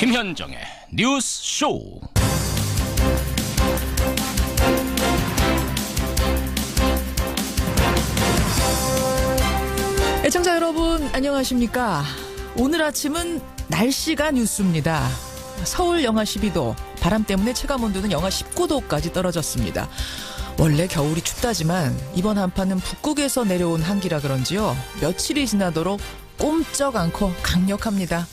김현정의 뉴스 쇼. 애청자 여러분 안녕하십니까? 오늘 아침은 날씨가 뉴스입니다. 서울 영하 12도, 바람 때문에 체감온도는 영하 19도까지 떨어졌습니다. 원래 겨울이 춥다지만 이번 한파는 북극에서 내려온 한기라 그런지요. 며칠이 지나도록 꼼짝 않고 강력합니다.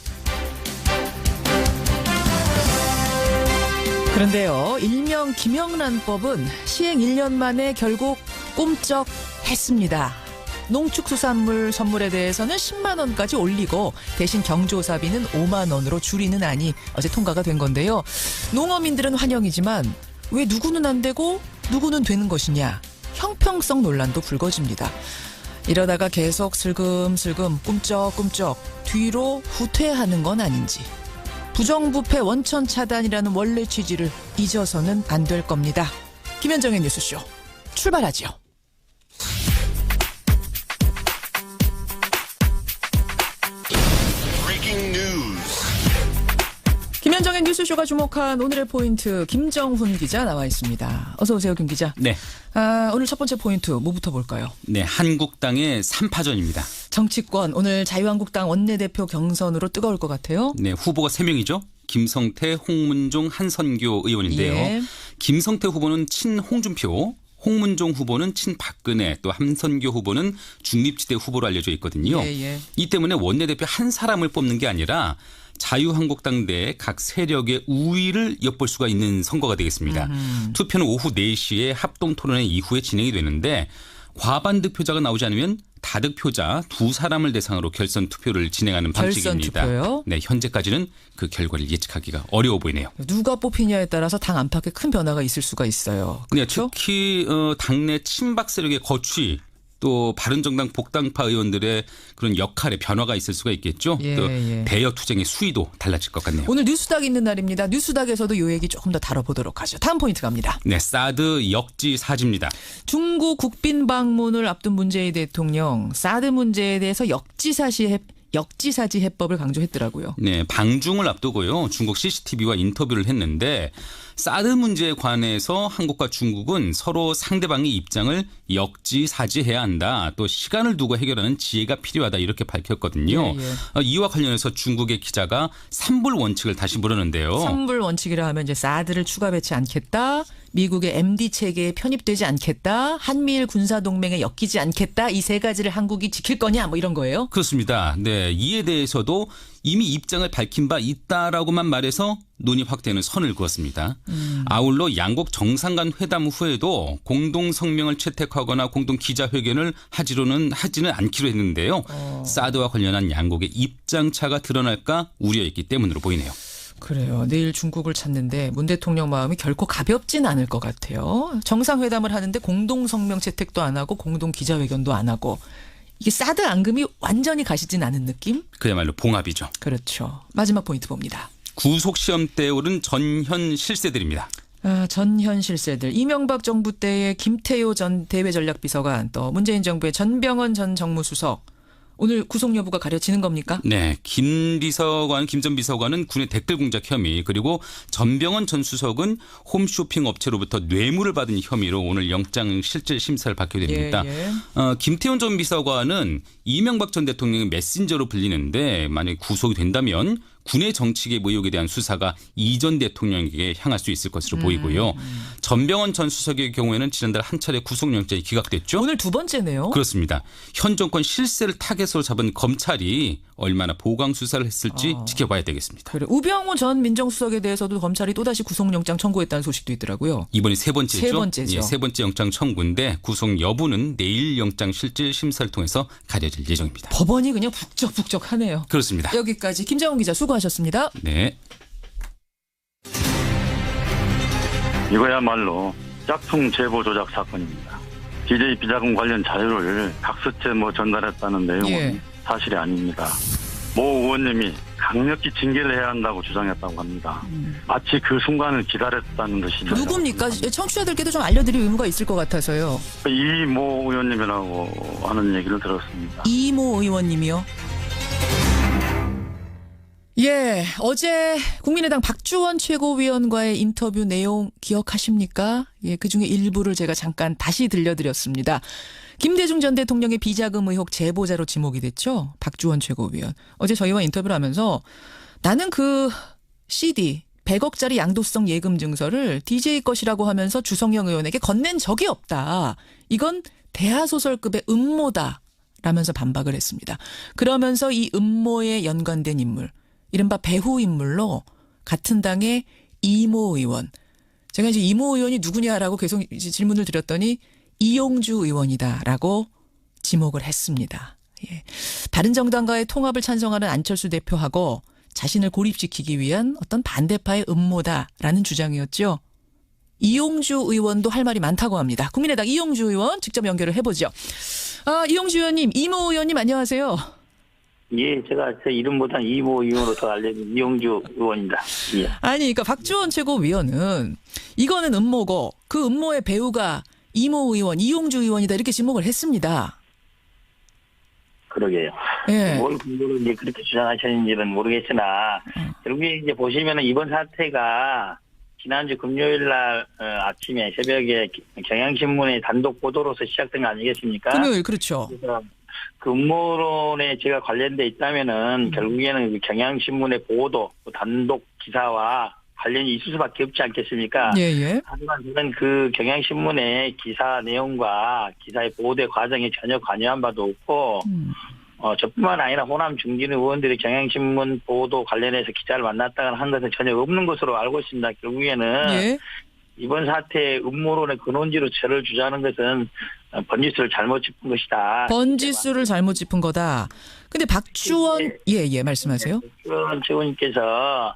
그런데요, 일명 김영란법은 시행 1년 만에 결국 꼼짝했습니다. 농축수산물 선물에 대해서는 10만 원까지 올리고 대신 경조사비는 5만 원으로 줄이는 안이 어제 통과가 된 건데요. 농어민들은 환영이지만 왜 누구는 안 되고 누구는 되는 것이냐, 형평성 논란도 불거집니다. 이러다가 계속 슬금슬금 꿈쩍꿈쩍 뒤로 후퇴하는 건 아닌지, 부정부패 원천 차단이라는 원래 취지를 잊어서는 안 될 겁니다. 김현정의 뉴스쇼 출발하지요. 김현정의 뉴스쇼가 주목한 오늘의 포인트, 김정훈 기자 나와 있습니다. 어서 오세요, 김 기자. 네. 오늘 첫 번째 포인트 뭐부터 볼까요? 네, 한국당의 3파전입니다. 정치권, 오늘 자유한국당 원내대표 경선으로 뜨거울 것 같아요. 네, 후보가 3명이죠. 김성태, 홍문종, 한선교 의원인데요. 예. 김성태 후보는 친홍준표, 홍문종 후보는 친박근혜, 또 한선교 후보는 중립지대 후보로 알려져 있거든요. 예. 이 때문에 원내대표 한 사람을 뽑는 게 아니라 자유한국당 내 각 세력의 우위를 엿볼 수가 있는 선거가 되겠습니다. 투표는 오후 4시에 합동토론회 이후에 진행이 되는데, 과반 득표자가 나오지 않으면 다득표자 2사람을 대상으로 결선 투표를 진행하는 방식입니다. 투표요? 네, 현재까지는 그 결과를 예측하기가 어려워 보이네요. 누가 뽑히냐에 따라서 당 안팎에 큰 변화가 있을 수가 있어요. 네, 그렇죠? 특히 당내 친박 세력의 거취, 또 바른정당 복당파 의원들의 그런 역할에 변화가 있을 수가 있겠죠. 또 대여 투쟁의 수위도 달라질 것 같네요. 오늘 뉴스닥 있는 날입니다. 뉴스닥에서도 이 얘기 조금 더 다뤄보도록 하죠. 다음 포인트 갑니다. 네, 사드 역지사지입니다. 중국 국빈 방문을 앞둔 문재인 대통령, 사드 문제에 대해서 역지사지 해법을 강조했더라고요. 네, 방중을 앞두고요, 중국 CCTV와 인터뷰를 했는데, 사드 문제에 관해서 한국과 중국은 서로 상대방의 입장을 역지사지해야 한다, 또 시간을 두고 해결하는 지혜가 필요하다, 이렇게 밝혔거든요. 이와 관련해서 중국의 기자가 3불 원칙을 다시 물었는데요. 3불 원칙이라 하면 이제 사드를 추가 배치 않겠다, 미국의 MD 체계에 편입되지 않겠다, 한미일 군사동맹에 엮이지 않겠다, 이 세 가지를 한국이 지킬 거냐, 뭐 이런 거예요. 그렇습니다. 네, 이에 대해서도 이미 입장을 밝힌 바 있다라고만 말해서 논의 확대는 선을 그었습니다. 아울러 양국 정상 간 회담 후에도 공동 성명을 채택하거나 공동 기자회견을 하지는 않기로 했는데요. 사드와 관련한 양국의 입장 차가 드러날까 우려했기 때문으로 보이네요. 그래요. 내일 중국을 찾는데 문 대통령 마음이 결코 가볍진 않을 것 같아요. 정상회담을 하는데 공동 성명 채택도 안 하고 공동 기자회견도 안 하고, 이게 사드 앙금이 완전히 가시진 않은 느낌? 그야말로 봉합이죠. 그렇죠. 마지막 포인트 봅니다. 구속시험대에 오른 전현 실세들입니다. 전현 실세들. 이명박 정부 때의 김태효 전 대외전략비서관, 또 문재인 정부의 전병헌 전 정무수석, 오늘 구속 여부가 가려지는 겁니까? 네. 김 전 비서관은 군의 댓글 공작 혐의, 그리고 전병헌 전 수석은 홈쇼핑 업체로부터 뇌물을 받은 혐의로 오늘 영장 실질 심사를 받게 됩니다. 김태훈 전 비서관은 이명박 전 대통령의 메신저로 불리는데, 만약에 구속이 된다면 군의 정치계 의혹에 대한 수사가 이 전 대통령에게 향할 수 있을 것으로 보이고요. 전병헌 전 수석의 경우에는 지난달 한 차례 구속영장이 기각됐죠. 오늘 두 번째네요. 그렇습니다. 현 정권 실세를 타겟으로 잡은 검찰이 얼마나 보강 수사를 했을지 지켜봐야 되겠습니다. 그래. 우병우 전 민정수석에 대해서도 검찰이 또다시 구속영장 청구했다는 소식도 있더라고요. 이번이 세 번째죠. 세 번째죠. 예, 세 번째 영장 청구인데 구속 여부는 내일 영장 실질 심사를 통해서 가려질 예정입니다. 법원이 그냥 북적북적하네요. 그렇습니다. 여기까지 김정훈 기자 수고하셨습니다. 네. 이거야말로 짝퉁 제보 조작 사건입니다. DJ 비자금 관련 자료를 각서체 전달했다는 내용은 사실이 아닙니다. 모 의원님이 강력히 징계를 해야 한다고 주장했다고 합니다. 마치 그 순간을 기다렸다는 듯이. 누굽니까? 청취자들께도 좀 알려드릴 의무가 있을 것 같아서요. 이모 의원님이라고 하는 얘기를 들었습니다. 이모 의원님이요? 예, 어제 국민의당 박주원 최고위원과의 인터뷰 내용 기억하십니까? 예, 그중에 일부를 제가 잠깐 다시 들려드렸습니다. 김대중 전 대통령의 비자금 의혹 제보자로 지목이 됐죠. 박주원 최고위원. 어제 저희와 인터뷰를 하면서 나는 그 CD 100억짜리 양도성 예금 증서를 DJ 것이라고 하면서 주성영 의원에게 건넨 적이 없다. 이건 대하소설급의 음모다. 라면서 반박을 했습니다. 그러면서 이 음모에 연관된 인물, 이른바 배후 인물로 같은 당의 이모 의원. 제가 이제 이모 의원이 누구냐라고 계속 이제 질문을 드렸더니 이용주 의원이다라고 지목을 했습니다. 예. 다른 정당과의 통합을 찬성하는 안철수 대표하고 자신을 고립시키기 위한 어떤 반대파의 음모다라는 주장이었죠. 이용주 의원도 할 말이 많다고 합니다. 국민의당 이용주 의원 직접 연결을 해보죠. 이용주 의원님, 이모 의원님 안녕하세요. 예, 제가 제 이름보다 이모 의원으로 더 알려진 이용주 의원입니다. 예. 아니, 그러니까 박주원 최고위원은 이거는 음모고 그 음모의 배우가 이모 의원, 이용주 의원이다 이렇게 지목을 했습니다. 그러게요. 예. 뭘 근거로 이제 그렇게 주장하셨는지는 모르겠으나 결국에 이제 보시면은 이번 사태가 지난주 금요일 날 아침에 새벽에 경향신문의 단독 보도로서 시작된 거 아니겠습니까? 금요일 그렇죠. 그래서 그 음모론에 제가 관련돼 있다면은 결국에는 그 경향신문의 보도, 단독 기사와 관련이 있을 수밖에 없지 않겠습니까? 예. 하지만 저는 그 경향신문의 기사 내용과 기사의 보도의 과정에 전혀 관여한 바도 없고, 저뿐만 아니라 호남 중진 의원들이 경향신문 보도 관련해서 기자를 만났다거나 한 것은 전혀 없는 것으로 알고 있습니다. 결국에는 예. 이번 사태의 음모론의 근원지로 저를 주장하는 것은 번지수를 잘못 짚은 것이다. 번지수를 잘못 짚은 거다. 근데 박주원 예 말씀하세요. 박주원 최고님께서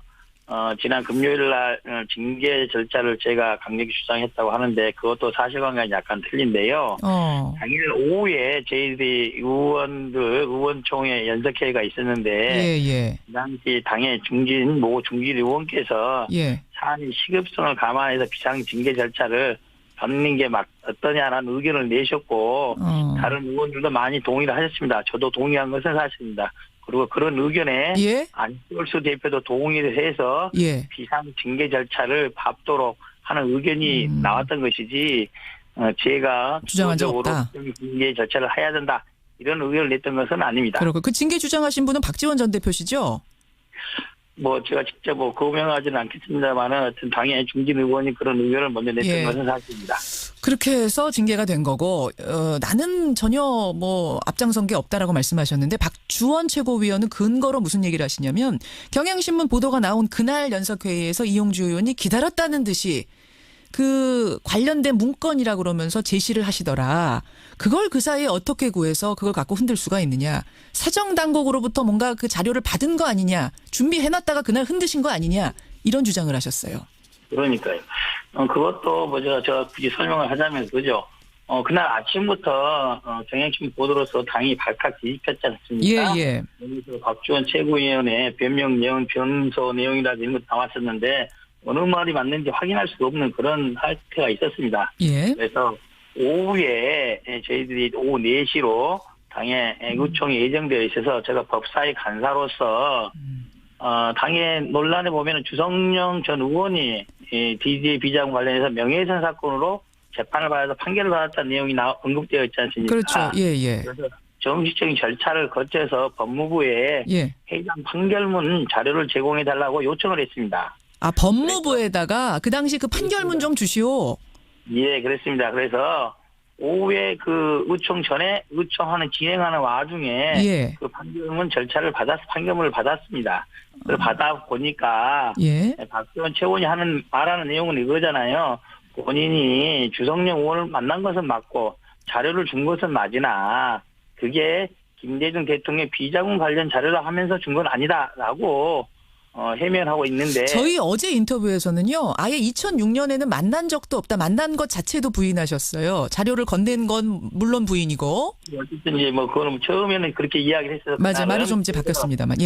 지난 금요일 날 징계 절차를 제가 강력히 주장했다고 하는데 그것도 사실관계가 약간 틀린데요. 당일 오후에 저희들이 의원총회 연석회의가 있었는데 예. 그 당시 당의 모 중진 의원께서 사안의 시급성을 감안해서 비상징계 절차를 밟는 게 어떠냐라는 의견을 내셨고 다른 의원들도 많이 동의를 하셨습니다. 저도 동의한 것은 사실입니다. 그리고 그런 의견에 안철수 대표도 동의를 해서 비상징계 절차를 밟도록 하는 의견이 나왔던 것이지 제가 주장한 적 없다. 징계 절차를 해야 된다. 이런 의견을 냈던 것은 아닙니다. 그렇고 그 징계 주장하신 분은 박지원 전 대표시죠? 제가 직접 거명하지는 않겠습니다만은 어떤 당의 중진 의원이 그런 의견을 먼저 냈던 것은 사실입니다. 그렇게 해서 징계가 된 거고 나는 전혀 앞장선 게 없다라고 말씀하셨는데 박주원 최고위원은 근거로 무슨 얘기를 하시냐면 경향신문 보도가 나온 그날 연석회의에서 이용주 의원이 기다렸다는 듯이 그 관련된 문건이라 그러면서 제시를 하시더라. 그걸 그 사이에 어떻게 구해서 그걸 갖고 흔들 수가 있느냐. 사정당국으로부터 뭔가 그 자료를 받은 거 아니냐. 준비해놨다가 그날 흔드신 거 아니냐. 이런 주장을 하셨어요. 그러니까요. 그것도 제가 굳이 설명을 하자면 그죠. 그날 아침부터 경향신문 보도로서 당이 발칵 뒤집혔지 않습니까? 예. 여기서 박주원 최고위원의 변명 내용, 변소 내용이라든지 이런 것 나왔었는데 어느 말이 맞는지 확인할 수가 없는 그런 사태가 있었습니다. 그래서 오후에 저희들이 오후 4시로 당의 의총이 예정되어 있어서 제가 법사위 간사로서 당의 논란에 보면은 주성영 전 의원이 DJ 비자금 관련해서 명예훼손 사건으로 재판을 받아서 판결을 받았다는 내용이 언급되어 있지 않습니까? 그렇죠. 예. 그래서 정식적인 절차를 거쳐서 법무부에 해당 판결문 자료를 제공해달라고 요청을 했습니다. 법무부에다가 그 당시 그 판결문 좀 주시오. 예, 그렇습니다. 그래서 오후에 그 의총 전에 의총하는 진행하는 와중에 그 판결문 절차를 판결문을 받았습니다. 그걸 받아 보니까 박지원 최고위원이 말하는 내용은 이거잖아요. 본인이 주성영 의원을 만난 것은 맞고 자료를 준 것은 맞으나 그게 김대중 대통령의 비자금 관련 자료라 하면서 준 건 아니다라고 해명하고 있는데 저희 어제 인터뷰에서는요. 아예 2006년에는 만난 적도 없다. 만난 것 자체도 부인하셨어요. 자료를 건넨 건 물론 부인이고. 어쨌든 이제 그거는 처음에는 그렇게 이야기를 했어서 맞아. 말이 좀 이제 바뀌었습니다만.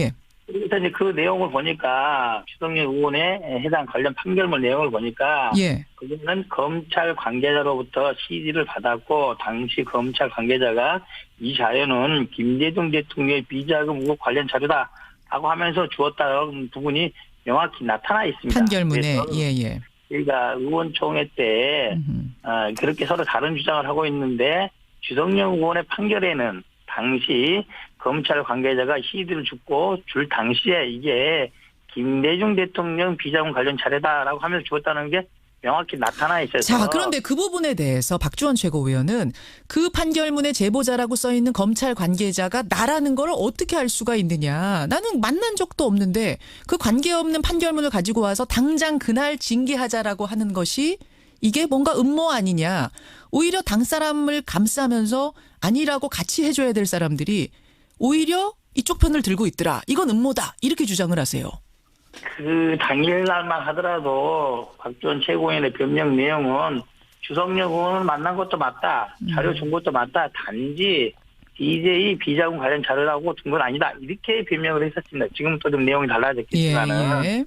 그래서 이제 그 내용을 보니까 주성영 의원의 해당 관련 판결문 내용을 보니까 그거는 검찰 관계자로부터 CD를 받았고 당시 검찰 관계자가 이 자료는 김대중 대통령의 비자금 의혹 관련 자료다. 라고 하면서 주었다는 부분이 명확히 나타나 있습니다. 판결문에. 예. 저희가 의원총회 때 그렇게 서로 다른 주장을 하고 있는데 주성영 의원의 판결에는 당시 검찰 관계자가 시위를 죽고 줄 당시에 이게 김대중 대통령 비자금 관련 차례다라고 하면서 주었다는 게 명확히 나타나 있어서. 자, 그런데 그 부분에 대해서 박주원 최고위원은 그 판결문에 제보자라고 써 있는 검찰 관계자가 나라는 걸 어떻게 알 수가 있느냐. 나는 만난 적도 없는데 그 관계없는 판결문을 가지고 와서 당장 그날 징계하자라고 하는 것이 이게 뭔가 음모 아니냐. 오히려 당 사람을 감싸면서 아니라고 같이 해줘야 될 사람들이 오히려 이쪽 편을 들고 있더라. 이건 음모다. 이렇게 주장을 하세요. 그 당일날만 하더라도 박지원 최고위원의 변명 내용은 주성영 의원을 만난 것도 맞다. 자료 준 것도 맞다. 단지 DJ 비자금 관련 자료라고 준 건 아니다. 이렇게 변명을 했었습니다. 지금 또 좀 내용이 달라졌겠지만은 예.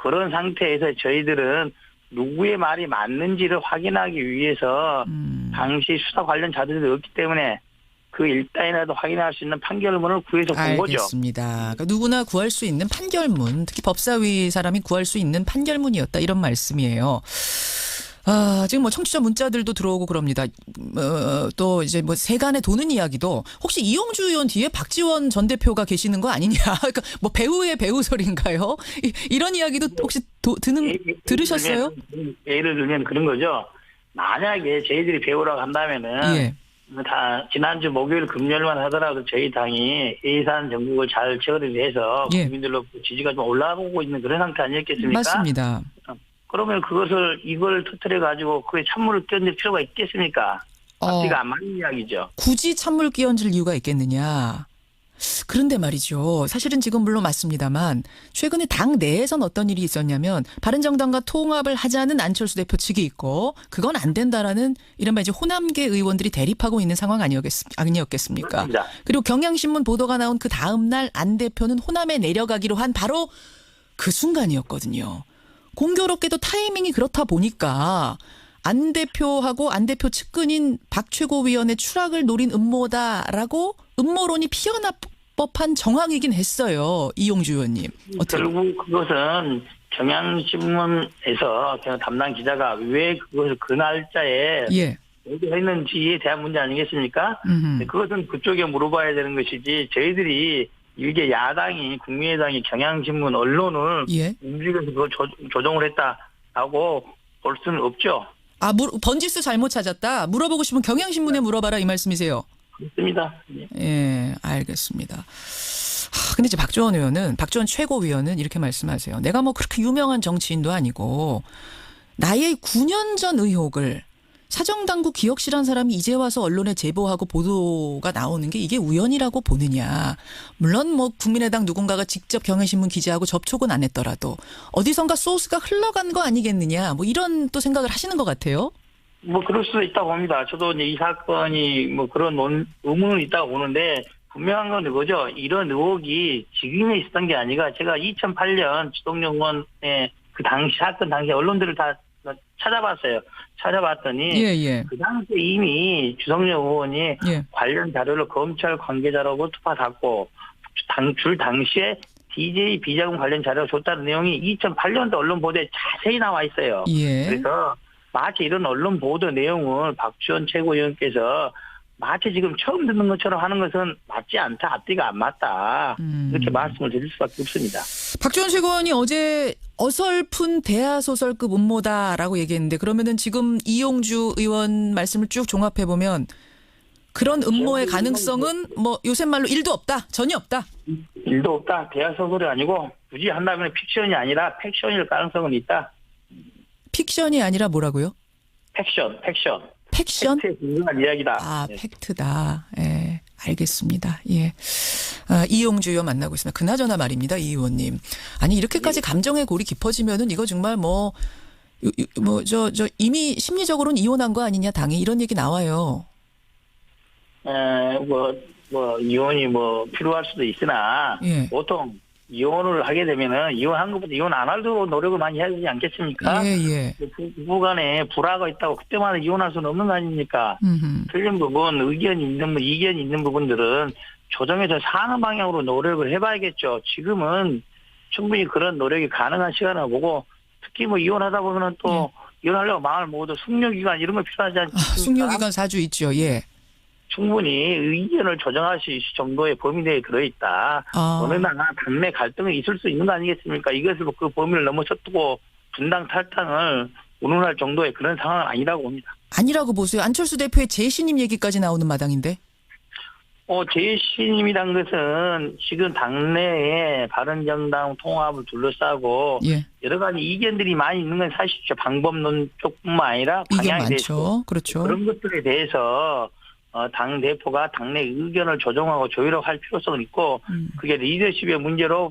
그런 상태에서 저희들은 누구의 말이 맞는지를 확인하기 위해서 당시 수사 관련 자료들이 없기 때문에 그 일단이라도 확인할 수 있는 판결문을 구해서 본 거죠. 알겠습니다. 그러니까 누구나 구할 수 있는 판결문, 특히 법사위 사람이 구할 수 있는 판결문이었다. 이런 말씀이에요. 지금 뭐 청취자 문자들도 들어오고 그럽니다. 또 이제 뭐 세간에 도는 이야기도 혹시 이용주 의원 뒤에 박지원 전 대표가 계시는 거 아니냐. 그러니까 뭐 배우의 배우 소리인가요? 이런 이야기도 혹시 들으셨어요? 예를 들면 그런 거죠. 만약에 저희들이 배우라고 한다면은 예. 다 지난주 목요일 금요일만 하더라도 저희 당이 예산 전국을 잘 처리해서 예. 국민들로 지지가 좀 올라오고 있는 그런 상태 아니었겠습니까? 맞습니다. 그러면 이걸 터뜨려 가지고 그에 찬물을 끼얹을 필요가 있겠습니까? 앞뒤가 안 맞는 이야기죠. 굳이 찬물 끼얹을 이유가 있겠느냐. 그런데 말이죠. 사실은 지금 물론 맞습니다만 최근에 당 내에선 어떤 일이 있었냐면 바른정당과 통합을 하자는 안철수 대표 측이 있고 그건 안 된다라는 이른바 이제 호남계 의원들이 대립하고 있는 상황 아니었겠습니까? 그렇습니다. 그리고 경향신문 보도가 나온 그 다음 날 안 대표는 호남에 내려가기로 한 바로 그 순간이었거든요. 공교롭게도 타이밍이 그렇다 보니까 안 대표하고 안 대표 측근인 박 최고위원의 추락을 노린 음모다라고 음모론이 피어날 법한 정황이긴 했어요. 이용주 의원님. 결국 그것은 경향신문에서 담당 기자가 왜 그것을 그 날짜에 했는지에 대한 문제 아니겠습니까? 그것은 그쪽에 물어봐야 되는 것이지 저희들이 이게 야당이 국민의당이 경향신문 언론을 움직여서 그걸 조정을 했다라고 볼 수는 없죠. 번지수 잘못 찾았다. 물어보고 싶으면 경향신문에 물어봐라 이 말씀이세요. 그렇습니다. 예, 알겠습니다. 근데 이제 박지원 최고위원은 이렇게 말씀하세요. 내가 뭐 그렇게 유명한 정치인도 아니고 나의 9년 전 의혹을 사정당국 기억실한 사람이 이제 와서 언론에 제보하고 보도가 나오는 게 이게 우연이라고 보느냐. 물론 뭐 국민의당 누군가가 직접 경향신문 기자하고 접촉은 안 했더라도 어디선가 소스가 흘러간 거 아니겠느냐. 뭐 이런 또 생각을 하시는 것 같아요. 뭐 그럴 수도 있다고 봅니다. 저도 이제 이 사건이 뭐 그런 의문은 있다고 보는데 분명한 건 이거죠. 이런 의혹이 지금에 있었던 게 아니라 제가 2008년 주동영 의원의 그 당시 사건 당시 언론들을 다 찾아봤어요. 찾아봤더니 그 당시에 이미 주성영 의원이 관련 자료를 검찰 관계자로부터 받았고 줄 당시에 DJ 비자금 관련 자료를 줬다는 내용이 2008년도 언론 보도에 자세히 나와 있어요. 그래서 마치 이런 언론 보도 내용을 박지원 최고위원께서 마치 지금 처음 듣는 것처럼 하는 것은 맞지 않다. 앞뒤가 안 맞다. 이렇게 말씀을 드릴 수밖에 없습니다. 박지원 최고위원이 어제 어설픈 대하소설급 음모다라고 얘기했는데 그러면은 지금 이용주 의원 말씀을 쭉 종합해보면 그런 음모의 가능성은 뭐 요새 말로 1도 없다. 전혀 없다. 1도 없다. 대하소설이 아니고 굳이 한다면 픽션이 아니라 팩션일 가능성은 있다. 픽션이 아니라 뭐라고요? 팩션. 팩션? 팩트에 근거한 이야기다. 팩트다. 예, 알겠습니다. 예. 이용주 의원 만나고 있습니다. 그나저나 말입니다. 이 의원님. 아니, 이렇게까지 감정의 골이 깊어지면은 이거 정말 이미 심리적으로는 이혼한 거 아니냐, 당이. 이런 얘기 나와요. 이혼이 필요할 수도 있으나, 보통, 이혼을 하게 되면은 이혼한 것보다 이혼 안 하도록 노력을 많이 해야 되지 않겠습니까? 부부간에 불화가 있다고 그때마다 이혼할 수는 없는 거 아닙니까? 틀린 부분, 이견이 있는 부분들은 조정해서 사는 방향으로 노력을 해봐야겠죠. 지금은 충분히 그런 노력이 가능한 시간을 보고 특히 뭐 이혼하다 보면은 또 이혼하려고 마음을 먹어도 숙려기간 이런 거 필요하지 않습니까? 숙려기간 4주 있죠. 예. 충분히 의견을 조정할 수 있을 정도의 범위 내에 들어있다. 어느 나라 당내 갈등이 있을 수 있는 거 아니겠습니까? 이것을 그 범위를 넘어섰고 분당 탈당을 운운할 정도의 그런 상황은 아니라고 봅니다. 아니라고 보세요. 안철수 대표의 재신임 얘기까지 나오는 마당인데. 재신임이란 것은 지금 당내에 바른정당 통합을 둘러싸고 여러 가지 이견들이 많이 있는 건 사실이죠. 방법론 쪽뿐만 아니라 방향에 대해서 그렇죠. 그런 것들에 대해서 당 대표가 당내 의견을 조정하고 조율할 필요성은 있고 그게 리더십의 문제로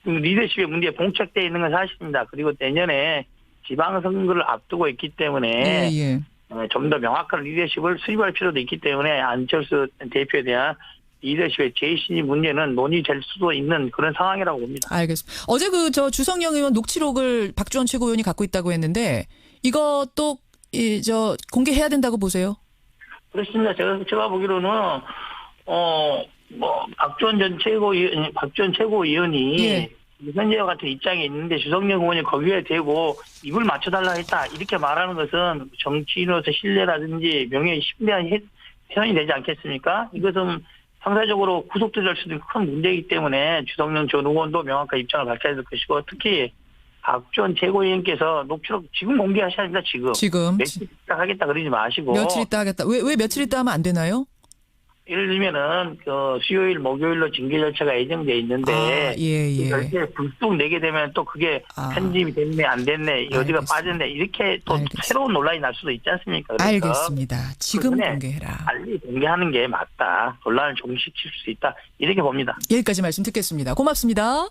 리더십의 문제에 봉착되어 있는 건 사실입니다. 그리고 내년에 지방선거를 앞두고 있기 때문에 좀 더 명확한 리더십을 수립할 필요도 있기 때문에 안철수 대표에 대한 리더십의 재신임 문제는 논의될 수도 있는 그런 상황이라고 봅니다. 알겠습니다. 어제 주성영 의원 녹취록을 박지원 최고위원이 갖고 있다고 했는데 이것도 공개해야 된다고 보세요? 그렇습니다. 제가 보기로는 박지원 최고위원이 현재와 같은 입장에 있는데 주성영 의원이 거기에 대고 입을 맞춰달라 했다 이렇게 말하는 것은 정치인으로서 신뢰라든지 명예에 심대한 훼손이 되지 않겠습니까? 이것은 상사적으로 구속될 수도 있는 큰 문제이기 때문에 주성영 전 의원도 명확한 입장을 밝혀야 될 것이고 특히 박지원 최고위원께서 녹취록 지금 공개하셔야 합니다. 지금. 며칠 있다 하겠다 그러지 마시고. 며칠 있다 하겠다. 왜 며칠 있다 하면 안 되나요? 예를 들면은 수요일 목요일로 징계 절차가 예정돼 있는데 결제 불쑥 내게 되면 또 그게 편집이 됐네 안 됐네 어디가 빠졌네 이렇게 또 새로운 논란이 날 수도 있지 않습니까? 그러니까 알겠습니다. 지금 공개해라. 빨리 공개하는 게 맞다. 논란을 종식시킬 수 있다. 이렇게 봅니다. 여기까지 말씀 듣겠습니다. 고맙습니다.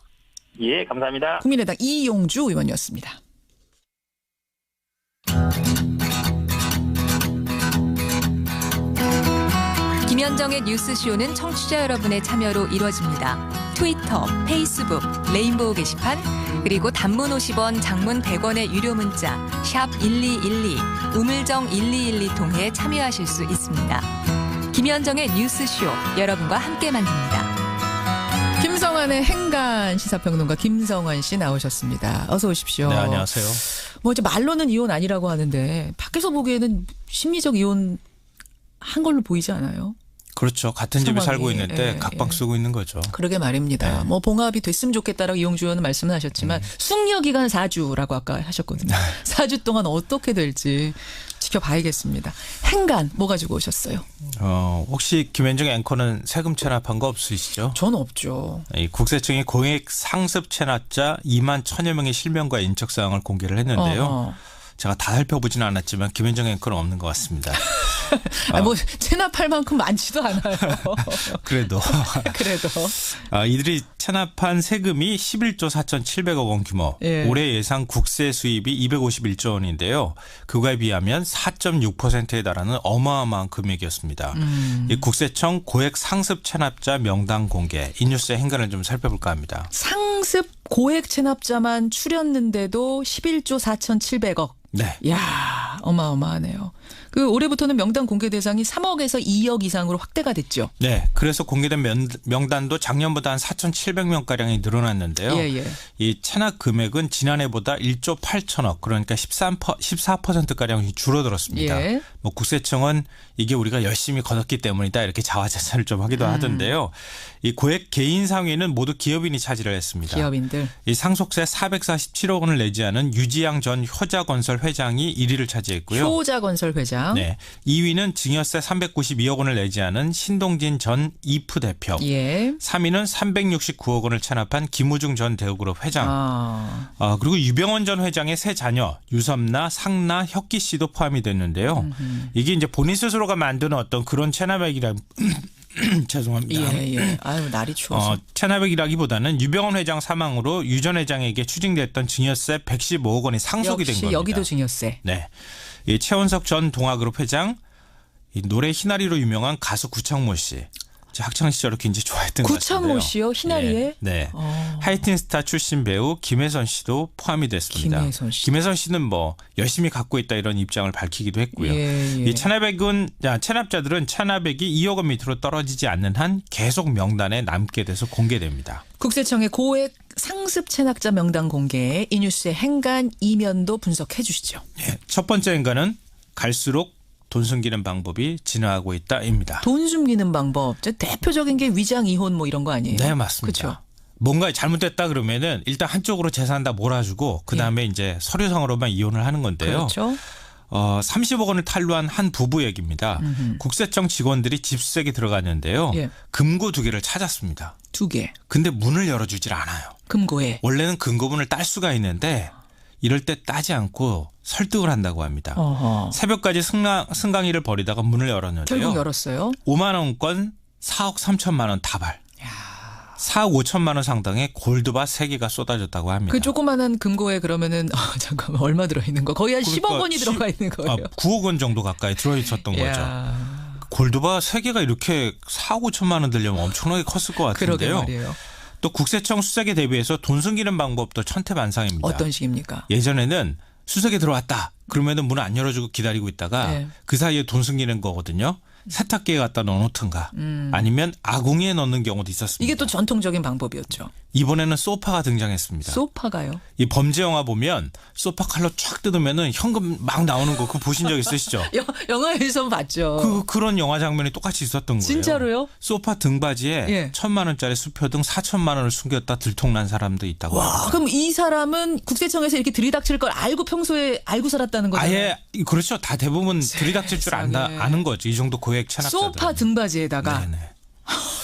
예, 감사합니다. 국민의당 이용주 의원이었습니다. 김현정의 뉴스쇼는 청취자 여러분의 참여로 이루어집니다. 트위터, 페이스북, 레인보우 게시판, 그리고 단문 50원, 장문 100원의 유료 문자 샵 1212, 우물정 1212 통해 참여하실 수 있습니다. 김현정의 뉴스쇼, 여러분과 함께 만듭니다. 김성환의 행간 시사평론가 김성환 씨 나오셨습니다. 어서 오십시오. 네, 안녕하세요. 이제 말로는 이혼 아니라고 하는데 밖에서 보기에는 심리적 이혼 한 걸로 보이지 않아요? 그렇죠. 같은 집에 살고 있는데 각방 쓰고 있는 거죠. 그러게 말입니다. 봉합이 됐으면 좋겠다라고 이용주 의원은 말씀을 하셨지만 숙려기간 4주라고 아까 하셨거든요. 4주 동안 어떻게 될지 지켜봐야겠습니다. 행간 뭐 가지고 오셨어요? 혹시 김현정 앵커는 세금 체납한 거 없으시죠? 저는 없죠. 국세청이 공익 상습 체납자 2만 1,000여 명의 실명과 인적사항을 공개를 했는데요. 제가 다 살펴보지는 않았지만 김현정 앵커는 없는 것 같습니다. 체납할 만큼 많지도 않아요. 그래도. 이들이 체납한 세금이 11조 4,700억 원 규모. 올해 예상 국세 수입이 251조 원인데요. 그거에 비하면 4.6%에 달하는 어마어마한 금액이었습니다. 이 국세청 고액 상습 체납자 명단 공개. 이 뉴스의 행간을 좀 살펴볼까 합니다. 상습 고액 체납자만 추렸는데도 11조 4,700억. 네. 이야, 어마어마하네요. 올해부터는 명단 공개 대상이 3억에서 2억 이상으로 확대가 됐죠. 네. 그래서 공개된 명단도 작년보다 한 4,700명가량이 늘어났는데요. 이 체납 금액은 지난해보다 1조 8천억 그러니까 14%가량이 줄어들었습니다. 국세청은 이게 우리가 열심히 걷었기 때문이다 이렇게 자화자찬을 좀 하기도 하던데요. 이 고액 개인 상위는 모두 기업인이 차지를 했습니다. 기업인들. 이 상속세 447억 원을 내지 않은 유지양 전 효자건설 회장이 1위를 차지했고요. 효자건설 회장. 네. 2위는 증여세 392억 원을 내지 않은 신동진 전 이프 대표. 3위는 369억 원을 체납한 김우중 전 대우그룹 회장. 그리고 유병원 전 회장의 세 자녀 유섬나, 상나, 혁기 씨도 포함이 됐는데요. 이게 이제 본인 스스로가 만드는 어떤 그런 체납액이라 죄송합니다. 아유, 날이 추워서. 체납액이라기보다는 유병원 회장 사망으로 유 전 회장에게 추징됐던 증여세 115억 원이 상속이 된 겁니다. 여기도 증여세. 네. 이 최원석 전 동아그룹 회장, 이 노래 희나리로 유명한 가수 구창모 씨. 학창 시절에 굉장히 좋아했던 것 같은데요. 구창모 씨요? 희나리에? 네. 하이틴 스타 출신 배우 김혜선 씨도 포함이 됐습니다. 김혜선 씨는 뭐 열심히 갖고 있다 이런 입장을 밝히기도 했고요. 이 체납자들은 체납액이 2억 원 밑으로 떨어지지 않는 한 계속 명단에 남게 돼서 공개됩니다. 국세청의 고액 상습 체납자 명단 공개, 이 뉴스의 행간 이면도 분석해 주시죠. 예, 첫 번째 행간은 갈수록 돈 숨기는 방법이 진화하고 있다입니다. 돈 숨기는 방법. 대표적인 게 위장 이혼 뭐 이런 거 아니에요? 네, 맞습니다. 그렇죠. 뭔가 잘못됐다 그러면은 일단 한쪽으로 재산 다 몰아주고 그다음에 이제 서류상으로만 이혼을 하는 건데요. 그렇죠. 30억 원을 탈루한 한 부부 얘기입니다. 국세청 직원들이 집수색에 들어갔는데요. 금고 2개를 찾았습니다. 2개. 근데 문을 열어주질 않아요. 금고에. 원래는 금고문을 딸 수가 있는데 이럴 때 따지 않고 설득을 한다고 합니다. 새벽까지 승강이를 벌이다가 문을 열었는데요. 결국 열었어요. 5만 원권 4억 3천만 원 다발. 4억 5천만 원 상당의 골드바 3개가 쏟아졌다고 합니다. 그 조그마한 금고에 그러면은 잠깐만 얼마 들어있는 거? 거의 한 10억 원이 들어가 있는 거예요. 9억 원 정도 가까이 들어있었던 거죠. 골드바 3개가 이렇게 4억 5천만 원 들려면 엄청나게 컸을 것 같은데요. 그러게 말이에요. 또 국세청 수색에 대비해서 돈 숨기는 방법도 천태만상입니다. 어떤 식입니까? 예전에는 수색에 들어왔다. 그러면은 문을 안 열어주고 기다리고 있다가 그 사이에 돈 숨기는 거거든요. 세탁기에 갖다 넣어놓든가 아니면 아궁이에 넣는 경우도 있었습니다. 이게 또 전통적인 방법이었죠. 이번에는 소파가 등장했습니다. 소파가요? 이 범죄 영화 보면 소파 칼로 쫙 뜯으면은 현금 막 나오는 거 그거 보신 적 있으시죠? 영화에서 봤죠. 그런 영화 장면이 똑같이 있었던 거예요. 진짜로요? 소파 등받이에 1,000만 원짜리 수표등 4천만 원을 숨겼다 들통난 사람도 있다고. 와, 그럼 이 사람은 국세청에서 이렇게 들이닥칠 걸 알고 평소에 알고 살았다는 거잖아요. 아예 그렇죠. 다 대부분 들이닥칠 줄 아는 거죠. 이 정도 고액 체납자들. 소파 등받이에다가. 네네.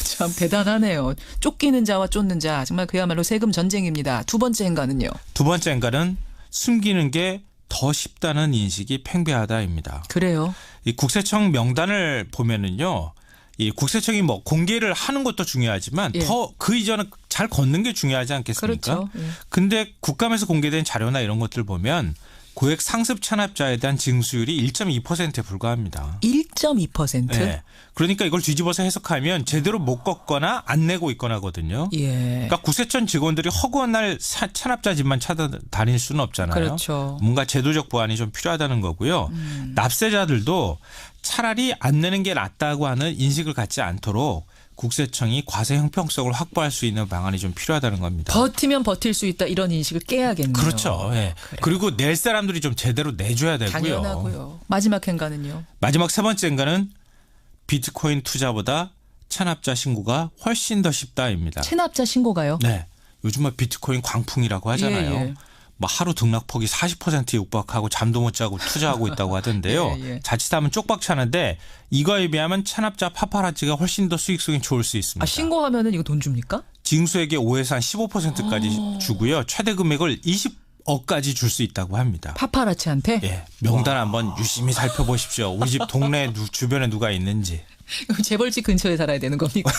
참 대단하네요. 쫓기는 자와 쫓는 자 정말 그야말로 세금 전쟁입니다. 두 번째 행간은요? 두 번째 행간은 숨기는 게 더 쉽다는 인식이 팽배하다입니다. 그래요? 이 국세청 명단을 보면은요. 이 국세청이 뭐 공개를 하는 것도 중요하지만 더 그 이전에 잘 걷는 게 중요하지 않겠습니까? 그렇죠. 근데 국감에서 공개된 자료나 이런 것들 보면 고액 상습 체납자에 대한 징수율이 1.2%에 불과합니다. 1.2%? 네. 그러니까 이걸 뒤집어서 해석하면 제대로 못 걷거나 안 내고 있거나거든요. 그러니까 국세청 직원들이 허구한 날 체납자 집만 찾아다닐 수는 없잖아요. 그렇죠. 뭔가 제도적 보완이 좀 필요하다는 거고요. 납세자들도 차라리 안 내는 게 낫다고 하는 인식을 갖지 않도록 국세청이 과세 형평성을 확보할 수 있는 방안이 좀 필요하다는 겁니다. 버티면 버틸 수 있다 이런 인식을 깨야겠네요. 그렇죠. 네. 그리고 낼 사람들이 좀 제대로 내줘야 되고요. 당연하고요. 마지막 행간은요? 마지막 세 번째 행간은 비트코인 투자보다 체납자 신고가 훨씬 더 쉽다입니다. 체납자 신고가요? 네. 요즘 뭐 비트코인 광풍이라고 하잖아요. 뭐 하루 등락폭이 40%에 육박하고 잠도 못 자고 투자하고 있다고 하던데요. 자칫하면 쪽박차는데 이거에 비하면 체납자 파파라치가 훨씬 더 수익성이 좋을 수 있습니다. 신고하면은 이거 돈 줍니까? 징수액의 5에서 한 15%까지 주고요. 최대 금액을 20억까지 줄 수 있다고 합니다. 파파라치한테? 예. 명단 한번 유심히 살펴보십시오. 우리 집 동네 주변에 누가 있는지. 재벌집 근처에 살아야 되는 겁니까?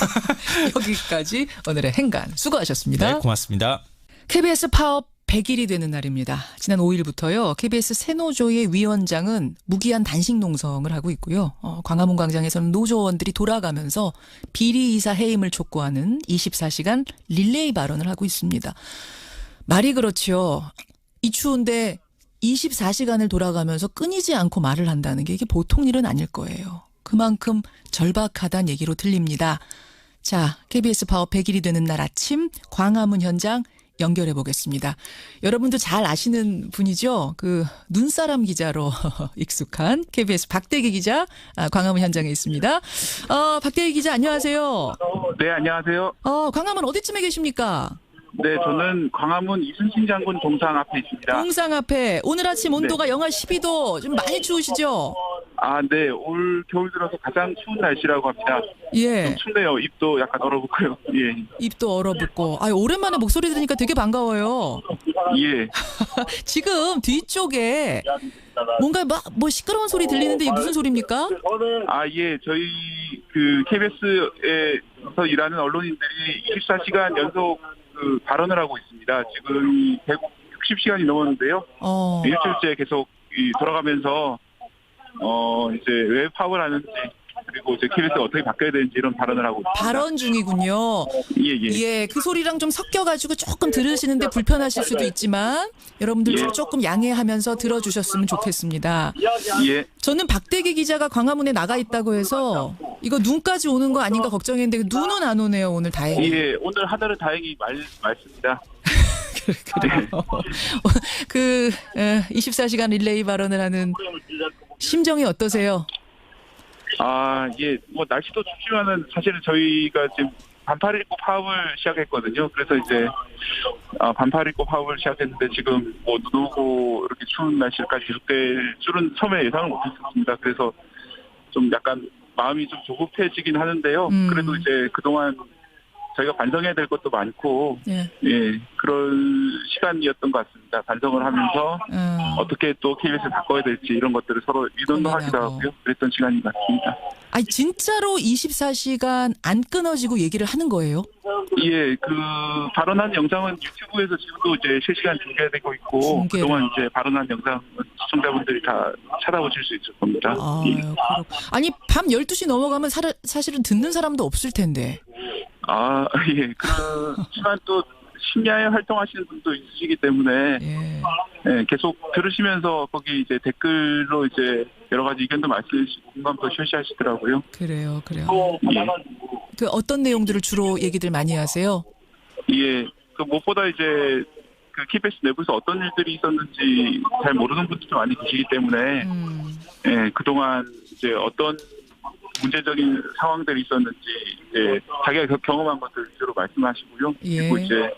여기까지 오늘의 행간 수고하셨습니다. 네, 고맙습니다. KBS 파업 100일이 되는 날입니다. 지난 5일부터요. KBS 새노조의 위원장은 무기한 단식 농성을 하고 있고요. 광화문 광장에서는 노조원들이 돌아가면서 비리이사 해임을 촉구하는 24시간 릴레이 발언을 하고 있습니다. 말이 그렇죠. 이 추운데 24시간을 돌아가면서 끊이지 않고 말을 한다는 게 이게 보통 일은 아닐 거예요. 그만큼 절박하다는 얘기로 들립니다. 자, KBS 파업 100일이 되는 날 아침 광화문 현장 연결해 보겠습니다. 여러분도 잘 아시는 분이죠. 그 눈사람 기자로 익숙한 KBS 박대기 기자 광화문 현장에 있습니다. 박대기 기자 안녕하세요. 네, 안녕하세요. 광화문 어디쯤에 계십니까? 네, 저는 광화문 이순신 장군 동상 앞에 있습니다. 동상 앞에 오늘 아침 온도가 영하 12도 좀 많이 추우시죠? 아, 네. 올 겨울 들어서 가장 추운 날씨라고 합니다. 예. 좀 춥네요. 입도 약간 얼어붙고요. 예. 입도 얼어붙고. 오랜만에 목소리 들으니까 되게 반가워요. 예. 지금 뒤쪽에 뭔가 뭐 시끄러운 소리 들리는데 이게 무슨 소리입니까? 아, 예. 저희 그 KBS에서 일하는 언론인들이 24시간 연속 발언을 하고 있습니다. 지금 160시간이 넘었는데요. 일주일째 계속 돌아가면서 이제 왜 파업을 하는지 그리고 이제 KBS가 어떻게 바뀌어야 되는지 이런 발언을 하고 있습니다. 발언 중이군요. 예, 그 소리랑 좀 섞여가지고 조금 들으시는데 불편하실 수도 있지만 여러분들 조금 양해하면서 들어주셨으면 좋겠습니다. 예. 저는 박대기 기자가 광화문에 나가 있다고 해서 이거 눈까지 오는 거 아닌가 걱정했는데 눈은 안 오네요, 오늘 다행히. 예, 오늘 하늘은 다행히 맑습니다. 그래요. 그 24시간 릴레이 발언을 하는 심정이 어떠세요? 예, 뭐 날씨도 춥지만은 사실은 저희가 지금 반팔 입고 파업을 시작했거든요. 그래서 이제 반팔 입고 파업을 시작했는데 지금 뭐 눈 오고 이렇게 추운 날씨까지 계속될 줄은 처음에 예상을 못했었습니다. 그래서 좀 약간 마음이 좀 조급해지긴 하는데요. 그래도 이제 그동안 저희가 반성해야 될 것도 많고, 예, 그런 시간이었던 것 같습니다. 반성을 하면서 어떻게 또 KBS를 바꿔야 될지 이런 것들을 서로 의논도 하기도 하고요. 그랬던 시간인 것 같습니다. 아니 진짜로 24시간 안 끊어지고 얘기를 하는 거예요? 예, 그 발언한 영상은 유튜브에서 지금도 이제 실시간 중계되고 있고 그동안 이제 발언한 영상은 시청자분들이 다 찾아보실 수 있을 겁니다. 아니 밤 12시 넘어가면 사실은 듣는 사람도 없을 텐데. 예, 그렇지만 또 심야에 활동하시는 분도 있으시기 때문에 예, 계속 들으시면서 거기 이제 댓글로 이제 여러 가지 의견도 말씀해주시고 공감도 표시하시더라고요. 그래요. 예. 그 어떤 내용들을 주로 얘기들 많이 하세요? 예, 그 무엇보다 이제 그 KBS 내부에서 어떤 일들이 있었는지 잘 모르는 분들도 많이 계시기 때문에 예, 그동안 이제 어떤 문제적인 상황들이 있었는지 이제 자기가 경험한 것들 위주로 말씀하시고요. 그리고 이제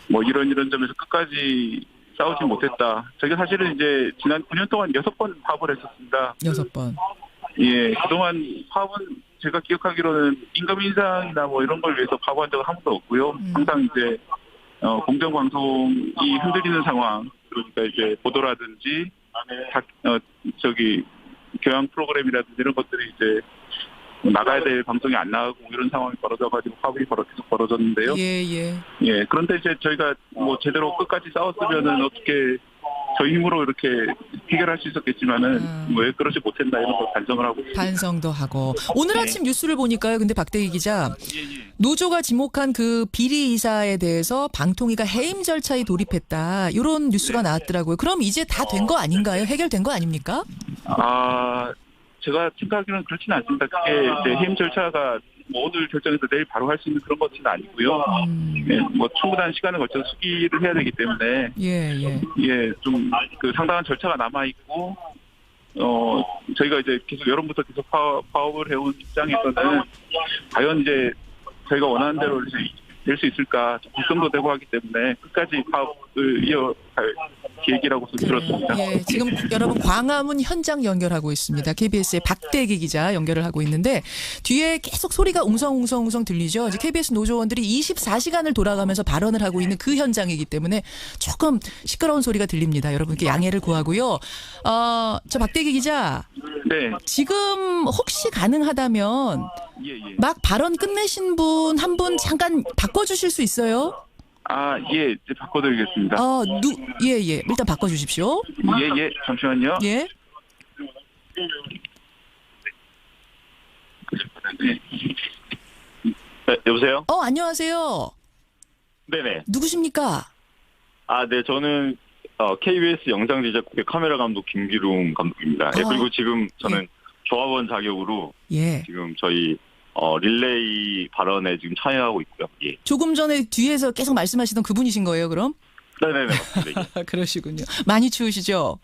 뭐 이런 점에서 끝까지 싸우지 못했다. 저희가 사실은 이제 지난 9년 동안 6번 파업을 했었습니다. 6번. 예, 그동안 파업은 제가 기억하기로는 임금 인상이나 뭐 이런 걸 위해서 파업한 적은 한 번도 없고요. 항상 이제 공정방송이 흔들리는 상황, 그러니까 이제 보도라든지 교양 프로그램이라든지 이런 것들이 이제 나가야 될 방송이 안 나가고 이런 상황이 벌어져가지고 파업이 계속 벌어졌는데요. 예. 그런데 이제 저희가 뭐 제대로 끝까지 싸웠으면은 어떻게 저희 힘으로 이렇게 해결할 수 있었겠지만은 왜 그러지 못했나 이런 걸 반성을 하고 있습니다. 반성도 하고 오늘 아침 뉴스를 보니까요. 근데 박대기 기자 노조가 지목한 그 비리 이사에 대해서 방통위가 해임 절차에 돌입했다 이런 뉴스가 나왔더라고요. 그럼 이제 다 된 거 아닌가요? 해결된 거 아닙니까? 제가 생각하기로는 그렇지는 않습니다. 그게 이제 해임 절차가 뭐 오늘 결정해서 내일 바로 할 수 있는 그런 것은 아니고요. 예, 뭐 충분한 시간을 걸쳐서 수기를 해야 되기 때문에 좀 그 상당한 절차가 남아 있고 저희가 이제 계속 여론부터 계속 파업을 해온 입장에서는 과연 이제 저희가 원하는 대로 이제 될 수 있을까 걱정도 되고 하기 때문에 끝까지 파업을 이어갈 계획이라고 들었습니다. 지금 여러분 광화문 현장 연결하고 있습니다. KBS의 박대기 기자 연결을 하고 있는데 뒤에 계속 소리가 웅성웅성 들리죠. 이제 KBS 노조원들이 24시간을 돌아가면서 발언을 하고 있는 그 현장이기 때문에 조금 시끄러운 소리가 들립니다. 여러분께 양해를 구하고요. 저 박대기 기자. 네. 지금 혹시 가능하다면 막 발언 끝내신 분 한 분 잠깐 바꿔주실 수 있어요? 예, 이제 바꿔드리겠습니다. 일단 바꿔주십시오. 예, 잠시만요. 예. 네, 여보세요? 안녕하세요. 네네. 누구십니까? 네, 저는 KBS 영상제작국의 카메라 감독 김기룡 감독입니다. 그리고 지금 저는 조합원 자격으로 지금 저희 릴레이 발언에 지금 참여하고 있고요. 예. 조금 전에 뒤에서 계속 말씀하시던 그분이신 거예요, 그럼? 네네네, 맞습니다. 그러시군요. 많이 추우시죠?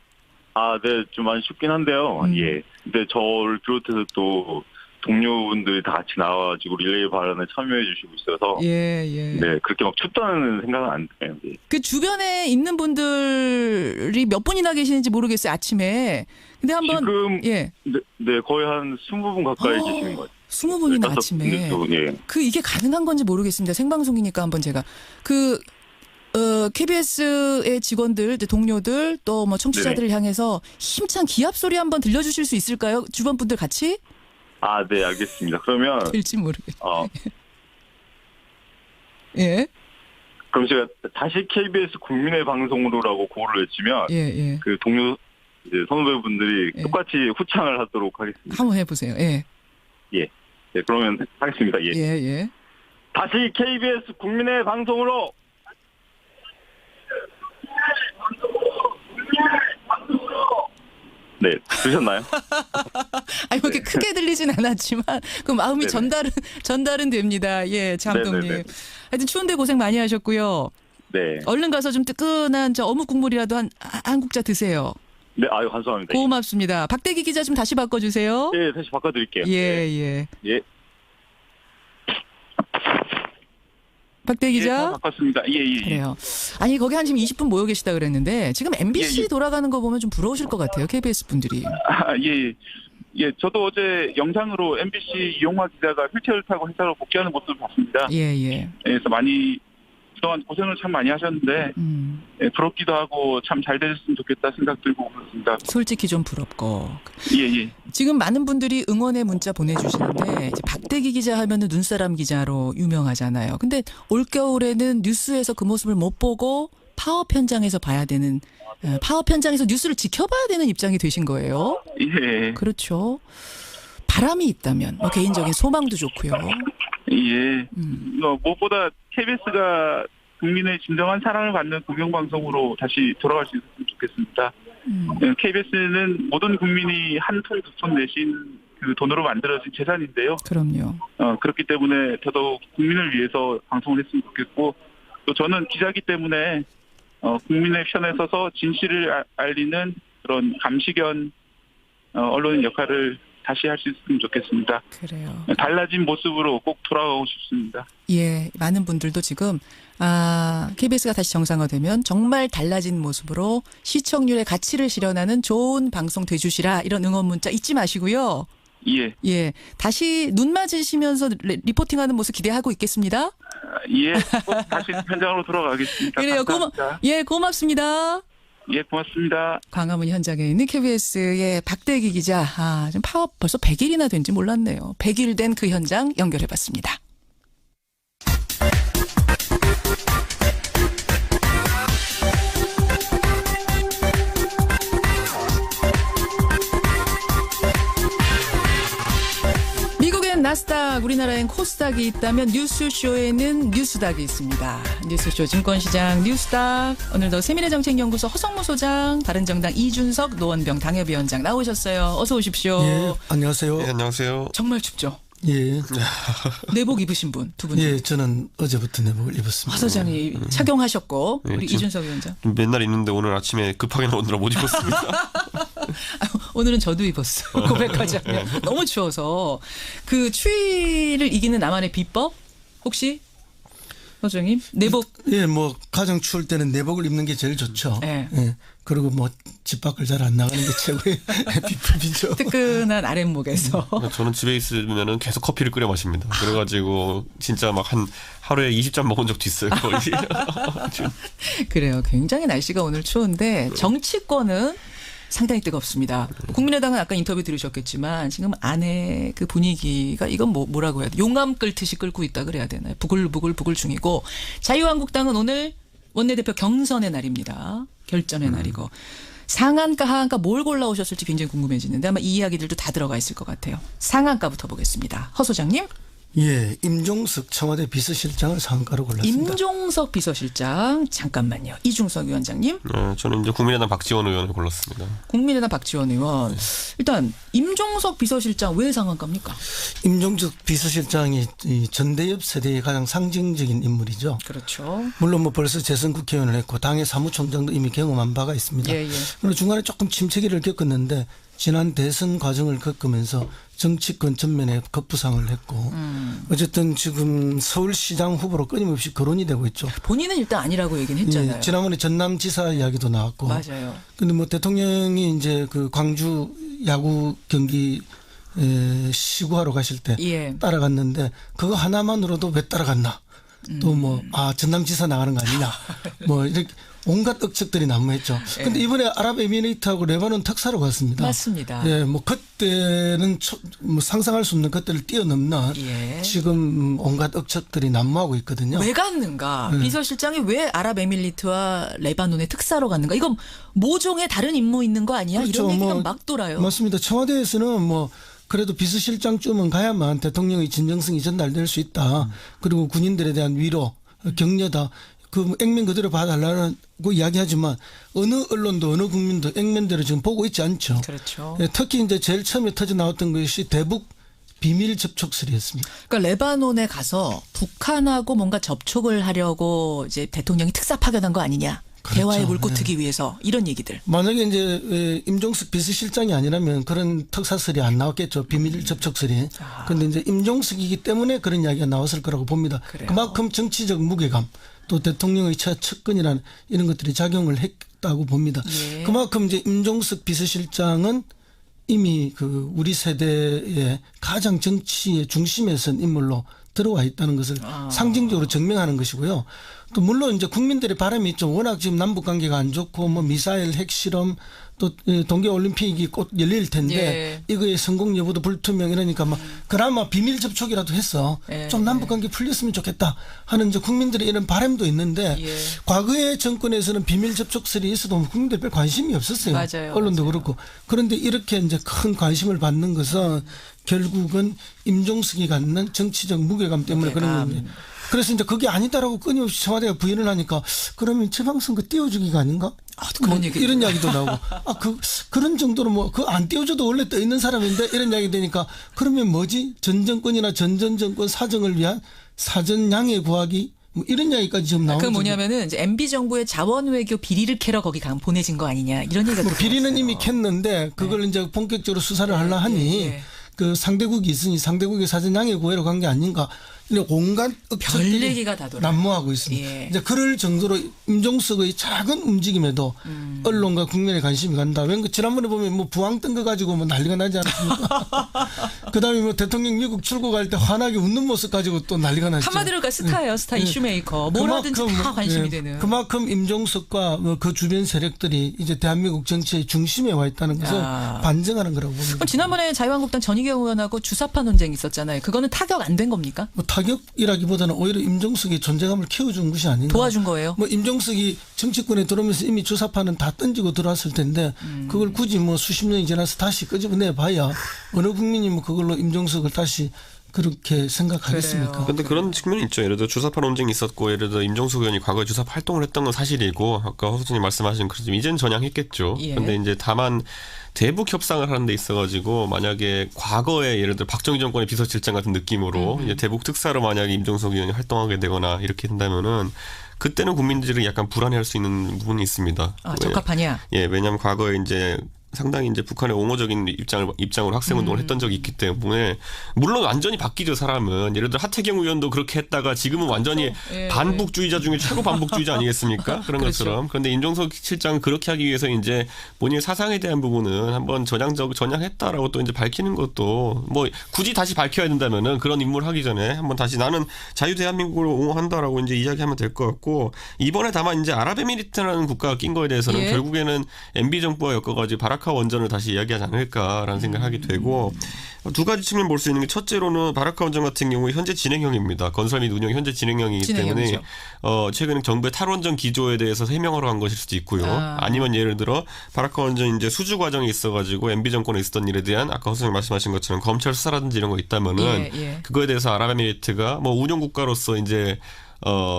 네, 좀 많이 춥긴 한데요. 예. 근데 저를 비롯해서 또 동료분들이 다 같이 나와가지고 릴레이 발언에 참여해 주시고 있어서 네, 그렇게 막 춥다는 생각은 안 드네요. 예. 그 주변에 있는 분들이 몇 분이나 계시는지 모르겠어요, 아침에. 근데 한번 지금 네, 거의 한 20분 가까이 계시는 것 같아요. 20분이나 아침에. 이게 가능한 건지 모르겠습니다. 생방송이니까 한번 제가 KBS의 직원들, 동료들 또 뭐 청취자들을 향해서 힘찬 기합 소리 한번 들려주실 수 있을까요? 주변 분들 같이? 네, 알겠습니다. 그러면 될지 모르겠어요. 예. 그럼 제가 다시 KBS 국민의 방송으로라고 구호를 외치면 그 동료 이제 선후배분들이 똑같이 후창을 하도록 하겠습니다. 한번 해보세요. 예. 예. 네, 그러면 하겠습니다. 예. 예. 다시 KBS 국민의 방송으로 네, 들으셨나요? 아니, 뭐 이렇게 크게 들리진 않았지만, 그 마음이 전달은 됩니다. 예, 장동님. 하여튼 추운데 고생 많이 하셨고요. 네. 얼른 가서 좀 뜨끈한 저 어묵 국물이라도 한 국자 드세요. 네, 아유, 감사합니다. 고맙습니다. 박대기 기자 좀 다시 바꿔주세요. 네, 다시 바꿔드릴게요. 예. 예. 박대기 기자. 예, 바꿨습니다. 예. 그래요. 아니, 거기 한 지금 20분 모여 계시다 그랬는데, 지금 MBC 돌아가는 거 보면 좀 부러우실 것 같아요. KBS 분들이. 예, 저도 어제 영상으로 MBC 이용화 기자가 휠체어를 타고 회사로 복귀하는 모습을 봤습니다. 예. 그래서 그동안 고생을 참 많이 하셨는데, 예, 부럽기도 하고 참 잘 되셨으면 좋겠다 생각 들고 그렇습니다. 솔직히 좀 부럽고. 예. 지금 많은 분들이 응원의 문자 보내주시는데, 이제 박대기 기자 하면은 눈사람 기자로 유명하잖아요. 근데 올겨울에는 뉴스에서 그 모습을 못 보고 파업 현장에서 봐야 되는, 파업 현장에서 뉴스를 지켜봐야 되는 입장이 되신 거예요. 예. 그렇죠. 바람이 있다면, 뭐 개인적인 소망도 좋고요. 예. 무엇보다 KBS가 국민의 진정한 사랑을 받는 공영방송으로 다시 돌아갈 수 있었으면 좋겠습니다. KBS는 모든 국민이 한 푼, 두 푼 내신 그 돈으로 만들어진 재산인데요. 그럼요. 그렇기 때문에 더더욱 국민을 위해서 방송을 했으면 좋겠고, 또 저는 기자이기 때문에 국민의 편에 서서 진실을 알리는 그런 감시견 언론인 역할을 다시 할 수 있으면 좋겠습니다. 그래요. 달라진 모습으로 꼭 돌아가고 싶습니다. 예, 많은 분들도 지금 KBS가 다시 정상화되면 정말 달라진 모습으로 시청률의 가치를 실현하는 좋은 방송 돼주시라, 이런 응원 문자 잊지 마시고요. 예. 다시 눈 맞으시면서 리포팅하는 모습 기대하고 있겠습니다. 예, 꼭 다시 현장으로 돌아가겠습니다. 그래요. 고맙습니다. 예, 고맙습니다. 광화문 현장에 있는 KBS의 박대기 기자. 지금 파업 벌써 100일이나 된지 몰랐네요. 100일 된 그 현장 연결해봤습니다. 미국엔 나스닥, 우리나라엔 코스닥이 있다면 뉴스쇼에는 뉴스닥이 있습니다. 뉴스쇼 증권시장 뉴스닥, 오늘도 세미래정책연구소 허성무 소장, 바른정당 이준석 노원병 당협위원장 나오셨어요. 어서 오십시오. 예, 안녕하세요. 네, 안녕하세요. 정말 춥죠? 예. 내복 입으신 분, 두 분. 예, 저는 어제부터 내복을 입었습니다. 허 소장이 착용하셨고, 우리 이준석 위원장. 맨날 입는데 오늘 아침에 급하게 나오느라 못 입었습니다. 오늘은 저도 입었어요. 고백하자면. 너무 추워서. 그 추위를 이기는 나만의 비법? 혹시? 소장님? 내복? 예, 뭐 가장 추울 때는 내복을 입는 게 제일 좋죠. 예. 그리고 뭐 집 밖을 잘 안 나가는 게 최고의 비법이죠. 뜨끈한 아랫목에서. 저는 집에 있으면은 계속 커피를 끓여 마십니다. 그래가지고 진짜 막 하루에 20잔 먹은 적도 있어요. 거의. 그래요. 굉장히 날씨가 오늘 추운데 정치권은 상당히 뜨겁습니다. 국민의당은 아까 인터뷰 들으셨겠지만 지금 안에 그 분위기가 이건 뭐라고 해야 돼? 용암 끓듯이 끓고 있다 그래야 되나요? 부글부글 중이고, 자유한국당은 오늘 원내대표 경선의 날입니다. 결전의 날이고, 상한가 하한가 뭘 골라오셨을지 굉장히 궁금해지는데 아마 이 이야기들도 다 들어가 있을 것 같아요. 상한가부터 보겠습니다. 허 소장님. 예, 임종석 청와대 비서실장을 상한가로 골랐습니다. 임종석 비서실장, 잠깐만요. 이중석 위원장님. 저는 이제 국민의당 박지원 의원을 골랐습니다. 국민의당 박지원 의원. 일단 임종석 비서실장 왜 상한가입니까? 임종석 비서실장이 이 전대협 세대의 가장 상징적인 인물이죠. 그렇죠. 물론 뭐 벌써 재선 국회의원을 했고 당의 사무총장도 이미 경험한 바가 있습니다. 그리고 중간에 조금 침체기를 겪었는데 지난 대선 과정을 겪으면서 정치권 전면에 급부상을 했고 어쨌든 지금 서울시장 후보로 끊임없이 거론이 되고 있죠. 본인은 일단 아니라고 얘기는 했잖아요. 예, 지난번에 전남지사 이야기도 나왔고. 맞아요. 근데 뭐 대통령이 이제 그 광주 야구 경기 시구하러 가실 때 따라갔는데 그거 하나만으로도 왜 따라갔나? 또 뭐 전남지사 나가는 거 아니냐? 뭐 이렇게 온갖 억측들이 난무했죠. 근데 이번에 아랍에미리트하고 레바논 특사로 갔습니다. 맞습니다. 예, 뭐 그때는 뭐 상상할 수 없는 것들을 뛰어넘는 지금 온갖 억측들이 난무하고 있거든요. 왜 갔는가? 비서실장이 왜 아랍에미리트와 레바논의 특사로 갔는가? 이건 모종의 다른 임무 있는 거 아니야? 그렇죠. 이런 얘기가 막 돌아요. 맞습니다. 청와대에서는 뭐 그래도 비서실장쯤은 가야만 대통령의 진정성이 전달될 수 있다. 그리고 군인들에 대한 위로, 격려다. 그 액면 그대로 봐달라고 이야기하지만 어느 언론도 어느 국민도 액면대로 지금 보고 있지 않죠. 그렇죠. 특히 이제 제일 처음에 터져 나왔던 것이 대북 비밀 접촉설이었습니다. 그러니까 레바논에 가서 북한하고 뭔가 접촉을 하려고 이제 대통령이 특사 파견한 거 아니냐. 그렇죠. 대화의 물꼬 트기 위해서 이런 얘기들. 만약에 이제 임종석 비서실장이 아니라면 그런 특사설이 안 나왔겠죠. 비밀 접촉설이. 그런데 이제 임종석이기 때문에 그런 이야기가 나왔을 거라고 봅니다. 그래요. 그만큼 정치적 무게감 또 대통령의 측근이라는 이런 것들이 작용을 했다고 봅니다. 예. 그만큼 이제 임종석 비서실장은 이미 그 우리 세대의 가장 정치의 중심에 선 인물로 들어와 있다는 것을 상징적으로 증명하는 것이고요. 또 물론 이제 국민들의 바람이 있죠. 워낙 지금 남북 관계가 안 좋고 뭐 미사일 핵실험 또 동계올림픽이 곧 열릴 텐데 이거의 성공 여부도 불투명 이러니까 막 그나마 비밀 접촉이라도 해서 좀 남북 관계 풀렸으면 좋겠다 하는 이제 국민들의 이런 바람도 있는데 과거의 정권에서는 비밀 접촉설이 있어도 국민들 별 관심이 없었어요. 맞아요. 언론도 맞아요. 그렇고. 그런데 이렇게 이제 큰 관심을 받는 것은 결국은 임종석이 갖는 정치적 무게감 때문에 그런 건데. 그래서 이제 그게 아니다라고 끊임없이 청와대가 부인을 하니까 그러면 지방선거 띄워주기가 아닌가? 그런 얘기 이런 이야기도 나오고 그런 정도로 뭐 그 안 띄워줘도 원래 떠 있는 사람인데 이런 이야기 되니까 그러면 뭐지? 전 정권이나 전 정권 사정을 위한 사전 양해 구하기 뭐 이런 이야기까지 지금 나오는. 그 뭐냐면은 이제 MB 정부의 자원 외교 비리를 캐러 거기 보내진 거 아니냐 이런 얘기가. 뭐 비리는 이미 캤는데 그걸 이제 본격적으로 수사를 하려 하니 그 상대국이 있으니 상대국의 사전 양해 구하러 간 게 아닌가. 온갖 별 얘기가 다 돌아요. 난무하고 있습니다. 이제 그럴 정도로 임종석의 작은 움직임에도 언론과 국민의 관심이 간다. 왠가 지난번에 보면 뭐 부항 뜬 거 가지고 뭐 난리가 나지 않았습니까? 그다음에 뭐 대통령 미국 출국할 때 환하게 웃는 모습 가지고 또 난리가 났죠. 한마디로 그러니까 스타예요. 스타 이슈메이커. 뭘 하든지 다 관심이 되는. 그만큼 임종석과 그 주변 세력들이 이제 대한민국 정치의 중심에 와 있다는 것을 반증하는 거라고 봅니다. 지난번에 자유한국당 전희경 의원하고 주사파 논쟁이 있었잖아요. 그거는 타격 안 된 겁니까? 뭐 타격이라기보다는 오히려 임종석이 존재감을 키워준 것이 아닌가. 도와준 거예요. 뭐 임종석이 정치권에 들어오면서 이미 주사파는 다 던지고 들어왔을 텐데 그걸 굳이 뭐 수십 년이 지나서 다시 끄집어내 봐야 어느 국민이 뭐 그걸로 임종석을 다시 그렇게 생각하겠습니까? 그런데 그런 측면이 있죠. 예를 들어 주사파 논쟁이 있었고 예를 들어 임종석 의원이 과거에 주사파 활동을 했던 건 사실이고 아까 허 소장님 말씀하신 그렇지만 이제는 전향했겠죠. 그런데 이제 다만 대북 협상을 하는 데 있어가지고 만약에 과거에 예를 들어 박정희 정권의 비서실장 같은 느낌으로 이제 대북 특사로 만약에 임종석 의원이 활동하게 되거나 이렇게 된다면은 그때는 국민들이 약간 불안해할 수 있는 부분이 있습니다. 적합하냐? 왜냐하면 과거에 이제 상당히 이제 북한의 옹호적인 입장으로 학생운동을 했던 적이 있기 때문에 물론 완전히 바뀌죠 사람은. 예를 들어 하태경 의원도 그렇게 했다가 지금은 완전히 반북주의자 중에 최고 반북주의자 아니겠습니까? 그런 것처럼. 그런데 임종석 실장은 그렇게 하기 위해서 이제 본인의 사상에 대한 부분은 한번 전향했다라고 또 이제 밝히는 것도 뭐 굳이 다시 밝혀야 된다면은 그런 인물 하기 전에 한번 다시 나는 자유 대한민국을 옹호한다라고 이제 이야기하면 될 것 같고 이번에 다만 이제 아랍에미리트라는 국가가 낀 거에 대해서는 결국에는 MB 정부와 엮어가지고 바라카 원전을 다시 이야기하지 않을까라는 생각을 하게 되고 두 가지 측면 볼 수 있는 게 첫째로는 바라카 원전 같은 경우 현재 진행형입니다. 건설 및 운영 현재 진행형이기 때문에 최근에 정부의 탈원전 기조에 대해서 해명하러 간 것일 수도 있고요. 아니면 예를 들어 바라카 원전 이제 수주 과정이 있어가지고 MB 정권에 있었던 일에 대한 아까 허 선생님 말씀하신 것처럼 검찰 수사라든지 이런 거 있다면은 그거에 대해서 아랍에미리트가 뭐 운영 국가로서 이제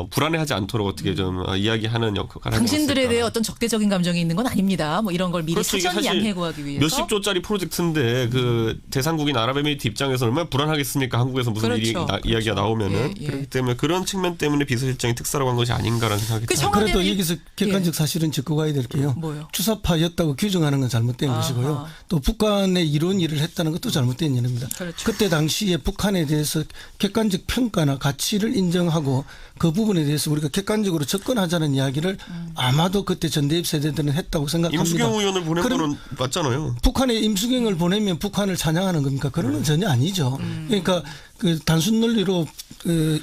불안해하지 않도록 어떻게 좀 이야기하는 역할을 하는 당신들에 대해 어떤 적대적인 감정이 있는 건 아닙니다. 뭐 이런 걸 미리 그렇죠. 사전 양해 구하기 위해서. 몇십 조짜리 프로젝트인데 그 대상국인 아랍에미리트 입장에서 얼마나 불안하겠습니까? 한국에서 무슨 이야기가 나오면은. 그렇기 때문에 그런 측면 때문에 비서실장이 특사라고 한 것이 아닌가라는 생각이 듭니다. 그래도 여기서 객관적 사실은 짚고 가야 될 게요. 주사파였다고 규정하는 건 잘못된 것이고요. 또 북한의 이런 일을 했다는 것도 잘못된 일입니다. 그때 당시에 북한에 대해서 객관적 평가나 가치를 인정하고 그 부분에 대해서 우리가 객관적으로 접근하자는 이야기를 아마도 그때 전대입 세대들은 했다고 생각합니다. 임수경 의원을 보낸 거는 맞잖아요. 북한에 임수경을 보내면 북한을 찬양하는 겁니까? 그런 건 전혀 아니죠. 그러니까 그 단순 논리로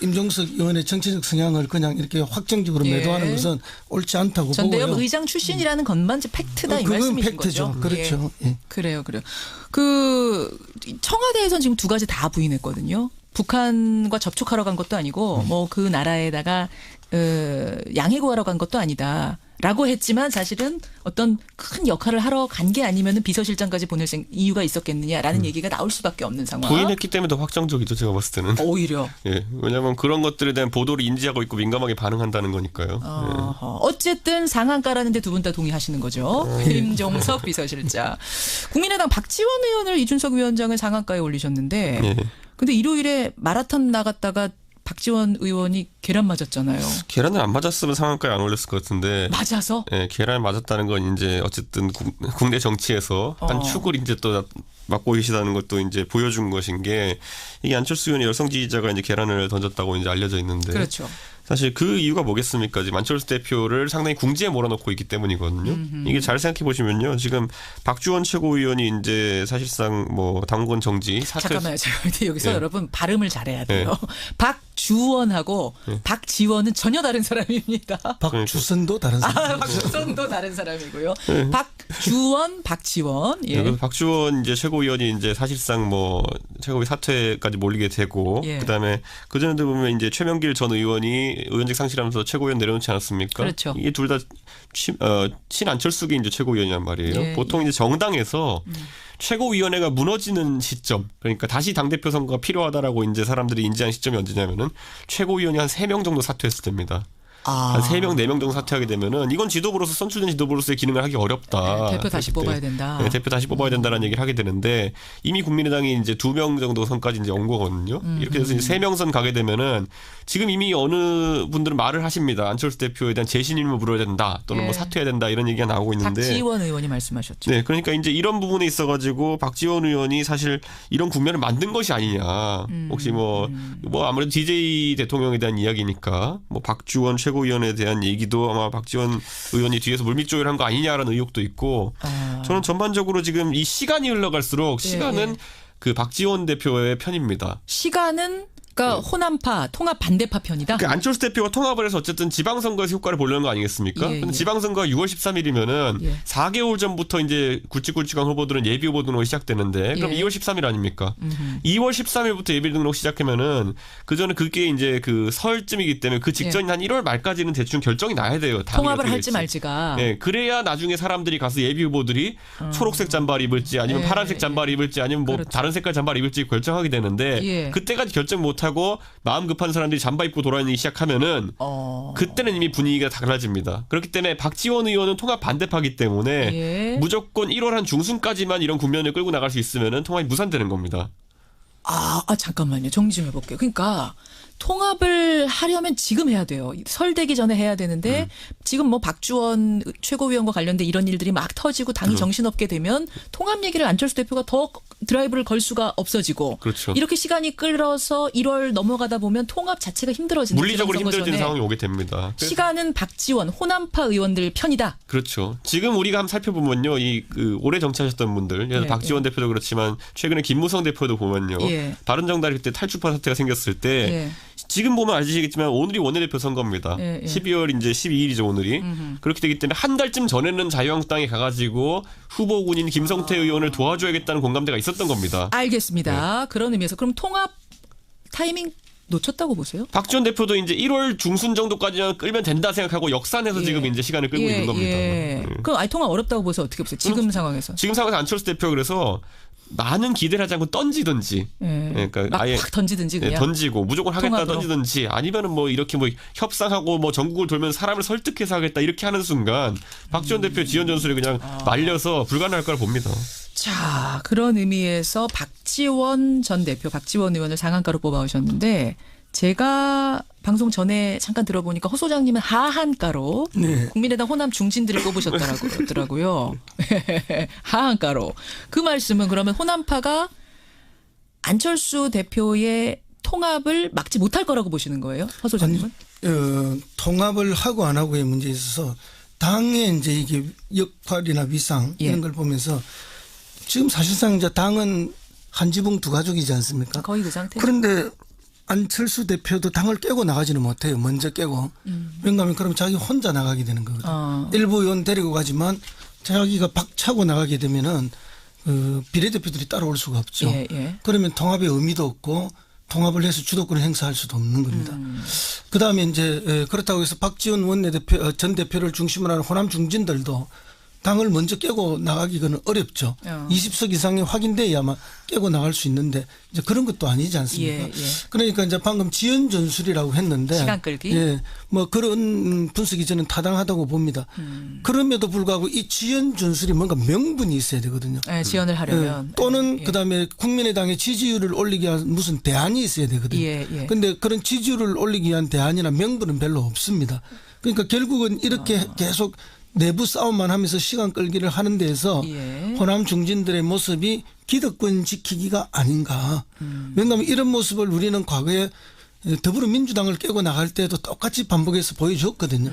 임종석 의원의 정치적 성향을 그냥 이렇게 확정적으로 매도하는 것은 옳지 않다고 보고요. 전대협 의장 출신이라는 것만 팩트다 이 말씀이신 거죠. 그렇죠. 그래요. 그 청와대에서는 지금 두 가지 다 부인했거든요. 북한과 접촉하러 간 것도 아니고 뭐 그 나라에다가 양해 구하러 간 것도 아니다. 라고 했지만 사실은 어떤 큰 역할을 하러 간 게 아니면 비서실장까지 보낼 이유가 있었겠느냐라는 얘기가 나올 수밖에 없는 상황. 부인했기 때문에 더 확정적이죠. 제가 봤을 때는. 오히려. 예, 왜냐하면 그런 것들에 대한 보도를 인지하고 있고 민감하게 반응한다는 거니까요. 어쨌든 상한가라는 데 두 분 다 동의하시는 거죠. 김종석 비서실장. 국민의당 박지원 의원을 이준석 위원장을 상한가에 올리셨는데 예. 근데 일요일에 마라톤 나갔다가 박지원 의원이 계란 맞았잖아요. 계란을 안 맞았으면 상한가에 안 올렸을 것 같은데. 맞아서? 네, 계란을 맞았다는 건 이제 어쨌든 국내 정치에서 한 축을 이제 또 맡고 계시다는 것도 이제 보여준 것인 게 이게 안철수 의원의 열성 지지자가 이제 계란을 던졌다고 이제 알려져 있는데. 그렇죠. 사실 그 이유가 뭐겠습니까? 지금 안철수 대표를 상당히 궁지에 몰아넣고 있기 때문이거든요. 이게 잘 생각해 보시면요. 지금 박주원 최고위원이 이제 사실상 뭐 당권 정지 사퇴. 잠깐만요. 제가 여기서 여러분 발음을 잘해야 돼요. 박주원하고 박지원은 전혀 다른 사람입니다. 박주선도 다른 사람. 박주선도 다른 사람이고요. 박주원, 박지원. 예. 그래서 박주원 이제 최고위원이 이제 사실상 뭐 최고위 사퇴까지 몰리게 되고 그다음에 그 전에도 보면 이제 최명길 전 의원이 의원직 상실하면서 최고위원 내려놓지 않았습니까? 그렇죠. 이게 둘 다 친안철수계 이제 최고위원이란 말이에요. 보통 이제 정당에서 최고위원회가 무너지는 시점, 그러니까 다시 당대표 선거가 필요하다라고 이제 사람들이 인지한 시점이 언제냐면은 최고위원이 한 3명 정도 사퇴했을 때입니다. 한 3명, 4명 정도 사퇴하게 되면은 이건 지도부로서 선출된 지도부로서의 기능을 하기 어렵다. 대표 다시 뽑아야 된다. 네, 대표 다시 뽑아야 된다라는 얘기를 하게 되는데 이미 국민의당이 이제 2명 정도 선까지 이제 온 거거든요. 이렇게 돼서 이제 3명 선 가게 되면은 지금 이미 어느 분들은 말을 하십니다. 안철수 대표에 대한 재신임을 물어야 된다. 또는 뭐 사퇴해야 된다. 이런 얘기가 나오고 있는데. 박지원 의원이 말씀하셨죠. 네, 그러니까 이제 이런 부분에 있어가지고 박지원 의원이 사실 이런 국면을 만든 것이 아니냐. 혹시 뭐 아무래도 DJ 대통령에 대한 이야기니까 뭐 박주원 최고위원에 대한 얘기도 아마 박지원 의원이 뒤에서 물밑조율한 거 아니냐라는 의혹도 있고 저는 전반적으로 지금 이 시간이 흘러갈수록 시간은 그 박지원 대표의 편입니다. 시간은 그러니까 호남파, 통합 반대파 편이다. 그러니까 안철수 대표가 통합을 해서 어쨌든 지방선거에서 효과를 보려는 거 아니겠습니까? 근데 지방선거가 6월 13일이면은 4개월 전부터 이제 굵직굵직한 후보들은 예비 후보 등록이 시작되는데 그럼 2월 13일 아닙니까? 2월 13일부터 예비 등록 시작하면은 그 전에 그게 이제 그 설쯤이기 때문에 그 직전인 한 1월 말까지는 대충 결정이 나야 돼요. 통합을 할지 말지가. 네, 그래야 나중에 사람들이 가서 예비 후보들이 초록색 잠바를 입을지 아니면 파란색 잠바를 입을지 아니면 뭐 다른 색깔 잠바를 입을지 결정하게 되는데 그때까지 결정 못 하고 마음 급한 사람들이 잠바 입고 돌아다니기 시작하면은 그때는 이미 분위기가 달라집니다. 그렇기 때문에 박지원 의원은 통합 반대파기 때문에 무조건 1월 한 중순까지만 이런 국면을 끌고 나갈 수 있으면은 통합이 무산되는 겁니다. 잠깐만요. 정리 좀 해볼게요. 그러니까 통합을 하려면 지금 해야 돼요. 설 되기 전에 해야 되는데 지금 뭐 박주원 최고위원과 관련된 이런 일들이 막 터지고 당이 정신없게 되면 통합 얘기를 안철수 대표가 더 드라이브를 걸 수가 없어지고 이렇게 시간이 끌어서 1월 넘어가다 보면 통합 자체가 힘들어지는 물리적으로 힘들어지는 상황이 오게 됩니다. 시간은 박지원 호남파 의원들 편이다. 그렇죠. 지금 우리가 한번 살펴보면요. 올해 정치하셨던 분들 박지원 대표도 그렇지만 최근에 김무성 대표도 보면요. 바른정당이 그때 탈주파 사태가 생겼을 때 지금 보면 아시겠지만 오늘이 원내대표 선거입니다. 12월 이제 12일이죠 오늘이. 그렇게 되기 때문에 한 달쯤 전에는 자유한국당에 가가지고 후보군인 김성태 의원을 도와줘야겠다는 공감대가 있었던 겁니다. 알겠습니다. 그런 의미에서 그럼 통합 타이밍 놓쳤다고 보세요? 박지원 대표도 이제 1월 중순 정도까지는 끌면 된다 생각하고 역산해서 지금 이제 시간을 끌고 있는 겁니다. 그럼 통합 어렵다고 보세요? 어떻게 보세요? 지금 상황에서? 지금 상황에서 안철수 대표 그래서 많은 기대를 하지 않고 던지든지, 그러니까 아예 던지든지 그냥 던지고 무조건 하겠다 던지든지 아니면은 뭐 이렇게 뭐 협상하고 뭐 전국을 돌면 사람을 설득해서 하겠다 이렇게 하는 순간 박지원 대표 지원 전술이 그냥 말려서 불가능할 걸 봅니다. 자, 그런 의미에서 박지원 전 대표, 박지원 의원을 상한가로 뽑아오셨는데 제가 방송 전에 잠깐 들어보니까 허 소장님은 하한가로 국민의당 호남 중진들을 꼽으셨더라고요. 하한가로. 그 말씀은 그러면 호남파가 안철수 대표의 통합을 막지 못할 거라고 보시는 거예요? 허 소장님은? 통합을 하고 안 하고의 문제에 있어서 당의 이제 이게 역할이나 위상 이런 걸 보면서 지금 사실상 이제 당은 한 지붕 두 가족이지 않습니까? 거의 그 상태. 그런데 안철수 대표도 당을 깨고 나가지는 못해요. 먼저 깨고. 왜냐하면 그러면 자기 혼자 나가게 되는 거거든요. 일부 의원 데리고 가지만 자기가 박차고 나가게 되면은 비례대표들이 따라올 수가 없죠. 그러면 통합의 의미도 없고 통합을 해서 주도권을 행사할 수도 없는 겁니다. 그다음에 이제 그렇다고 해서 박지원 원내대표 전 대표를 중심으로 하는 호남 중진들도 당을 먼저 깨고 나가기는 어렵죠. 20석 이상이 확인돼야만 깨고 나갈 수 있는데 이제 그런 것도 아니지 않습니까? 그러니까 이제 방금 지연 전술이라고 했는데 시간 끌기. 뭐 그런 분석이 저는 타당하다고 봅니다. 그럼에도 불구하고 이 지연 전술이 뭔가 명분이 있어야 되거든요. 지연을 하려면 또는 그다음에 국민의당의 지지율을 올리기 위한 무슨 대안이 있어야 되거든요. 그런데 그런 지지율을 올리기 위한 대안이나 명분은 별로 없습니다. 그러니까 결국은 이렇게 계속 내부 싸움만 하면서 시간 끌기를 하는 데에서 호남 중진들의 모습이 기득권 지키기가 아닌가. 왜냐하면 이런 모습을 우리는 과거에 더불어민주당을 깨고 나갈 때도 똑같이 반복해서 보여줬거든요.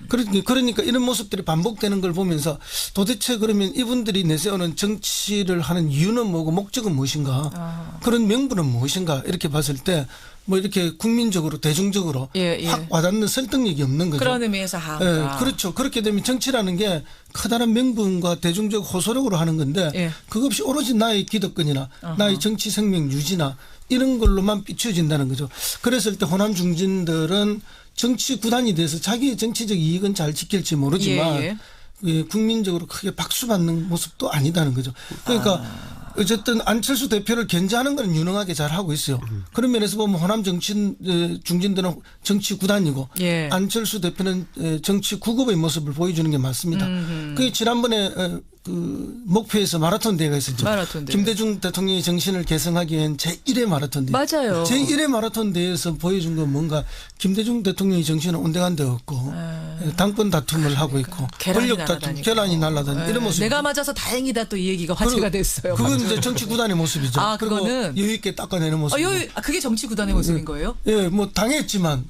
그러니까 이런 모습들이 반복되는 걸 보면서 도대체 그러면 이분들이 내세우는 정치를 하는 이유는 뭐고 목적은 무엇인가. 그런 명분은 무엇인가 이렇게 봤을 때 뭐 이렇게 국민적으로 대중적으로 확 와닿는 설득력이 없는 거죠. 그런 의미에서 하한가. 그렇죠. 그렇게 되면 정치라는 게 커다란 명분과 대중적 호소력으로 하는 건데 그것 없이 오로지 나의 기득권이나 나의 정치 생명 유지나 이런 걸로만 비춰진다는 거죠. 그랬을 때 호남 중진들은 정치 구단이 돼서 자기의 정치적 이익은 잘 지킬지 모르지만 국민적으로 크게 박수받는 모습도 아니다는 거죠. 그러니까 어쨌든 안철수 대표를 견제하는 건 유능하게 잘 하고 있어요. 그런 면에서 보면 호남 중진들은 정치 구단이고 안철수 대표는 정치 구급의 모습을 보여주는 게 맞습니다. 그게 지난번에 그 목표에서 마라톤 대회가 있었죠. 김대중 대통령의 정신을 계승하기 위한 제1회 마라톤 대회. 맞아요. 제1회 마라톤 대회에서 보여준 건 뭔가 김대중 대통령의 정신은 온데간 데 없고 당권 다툼을 하고 있고 권력 다툼, 계란이 날아다니고 이런 모습. 내가 맞아서 다행이다 또 이 얘기가 화제가 됐어요. 그건 이제 정치 구단의 모습이죠. 그거는 여유 있게 닦아내는 모습. 그게 정치 구단의 모습인 거예요? 뭐 당했지만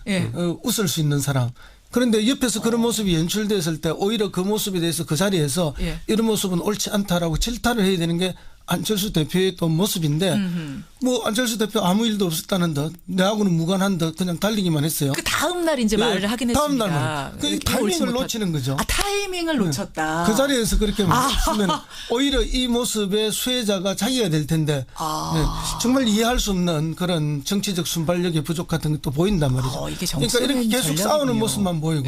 웃을 수 있는 사람. 그런데 옆에서 그런 모습이 연출됐을 때 오히려 그 모습에 대해서 그 자리에서 이런 모습은 옳지 않다라고 질타를 해야 되는 게 안철수 대표의 또 모습인데 뭐 안철수 대표 아무 일도 없었다는 듯 내하고는 무관한 듯 그냥 달리기만 했어요. 그 다음 날 이제 말을 하긴 다음 했습니다. 날만. 그 타이밍을 놓치는 거죠. 타이밍을 놓쳤다. 그 자리에서 그렇게 말했으면 오히려 이 모습의 수혜자가 자기가 될 텐데 정말 이해할 수 없는 그런 정치적 순발력의 부족 같은 것도 보인단 말이죠. 이게 그러니까 이렇게 계속 싸우는 모습만 보이고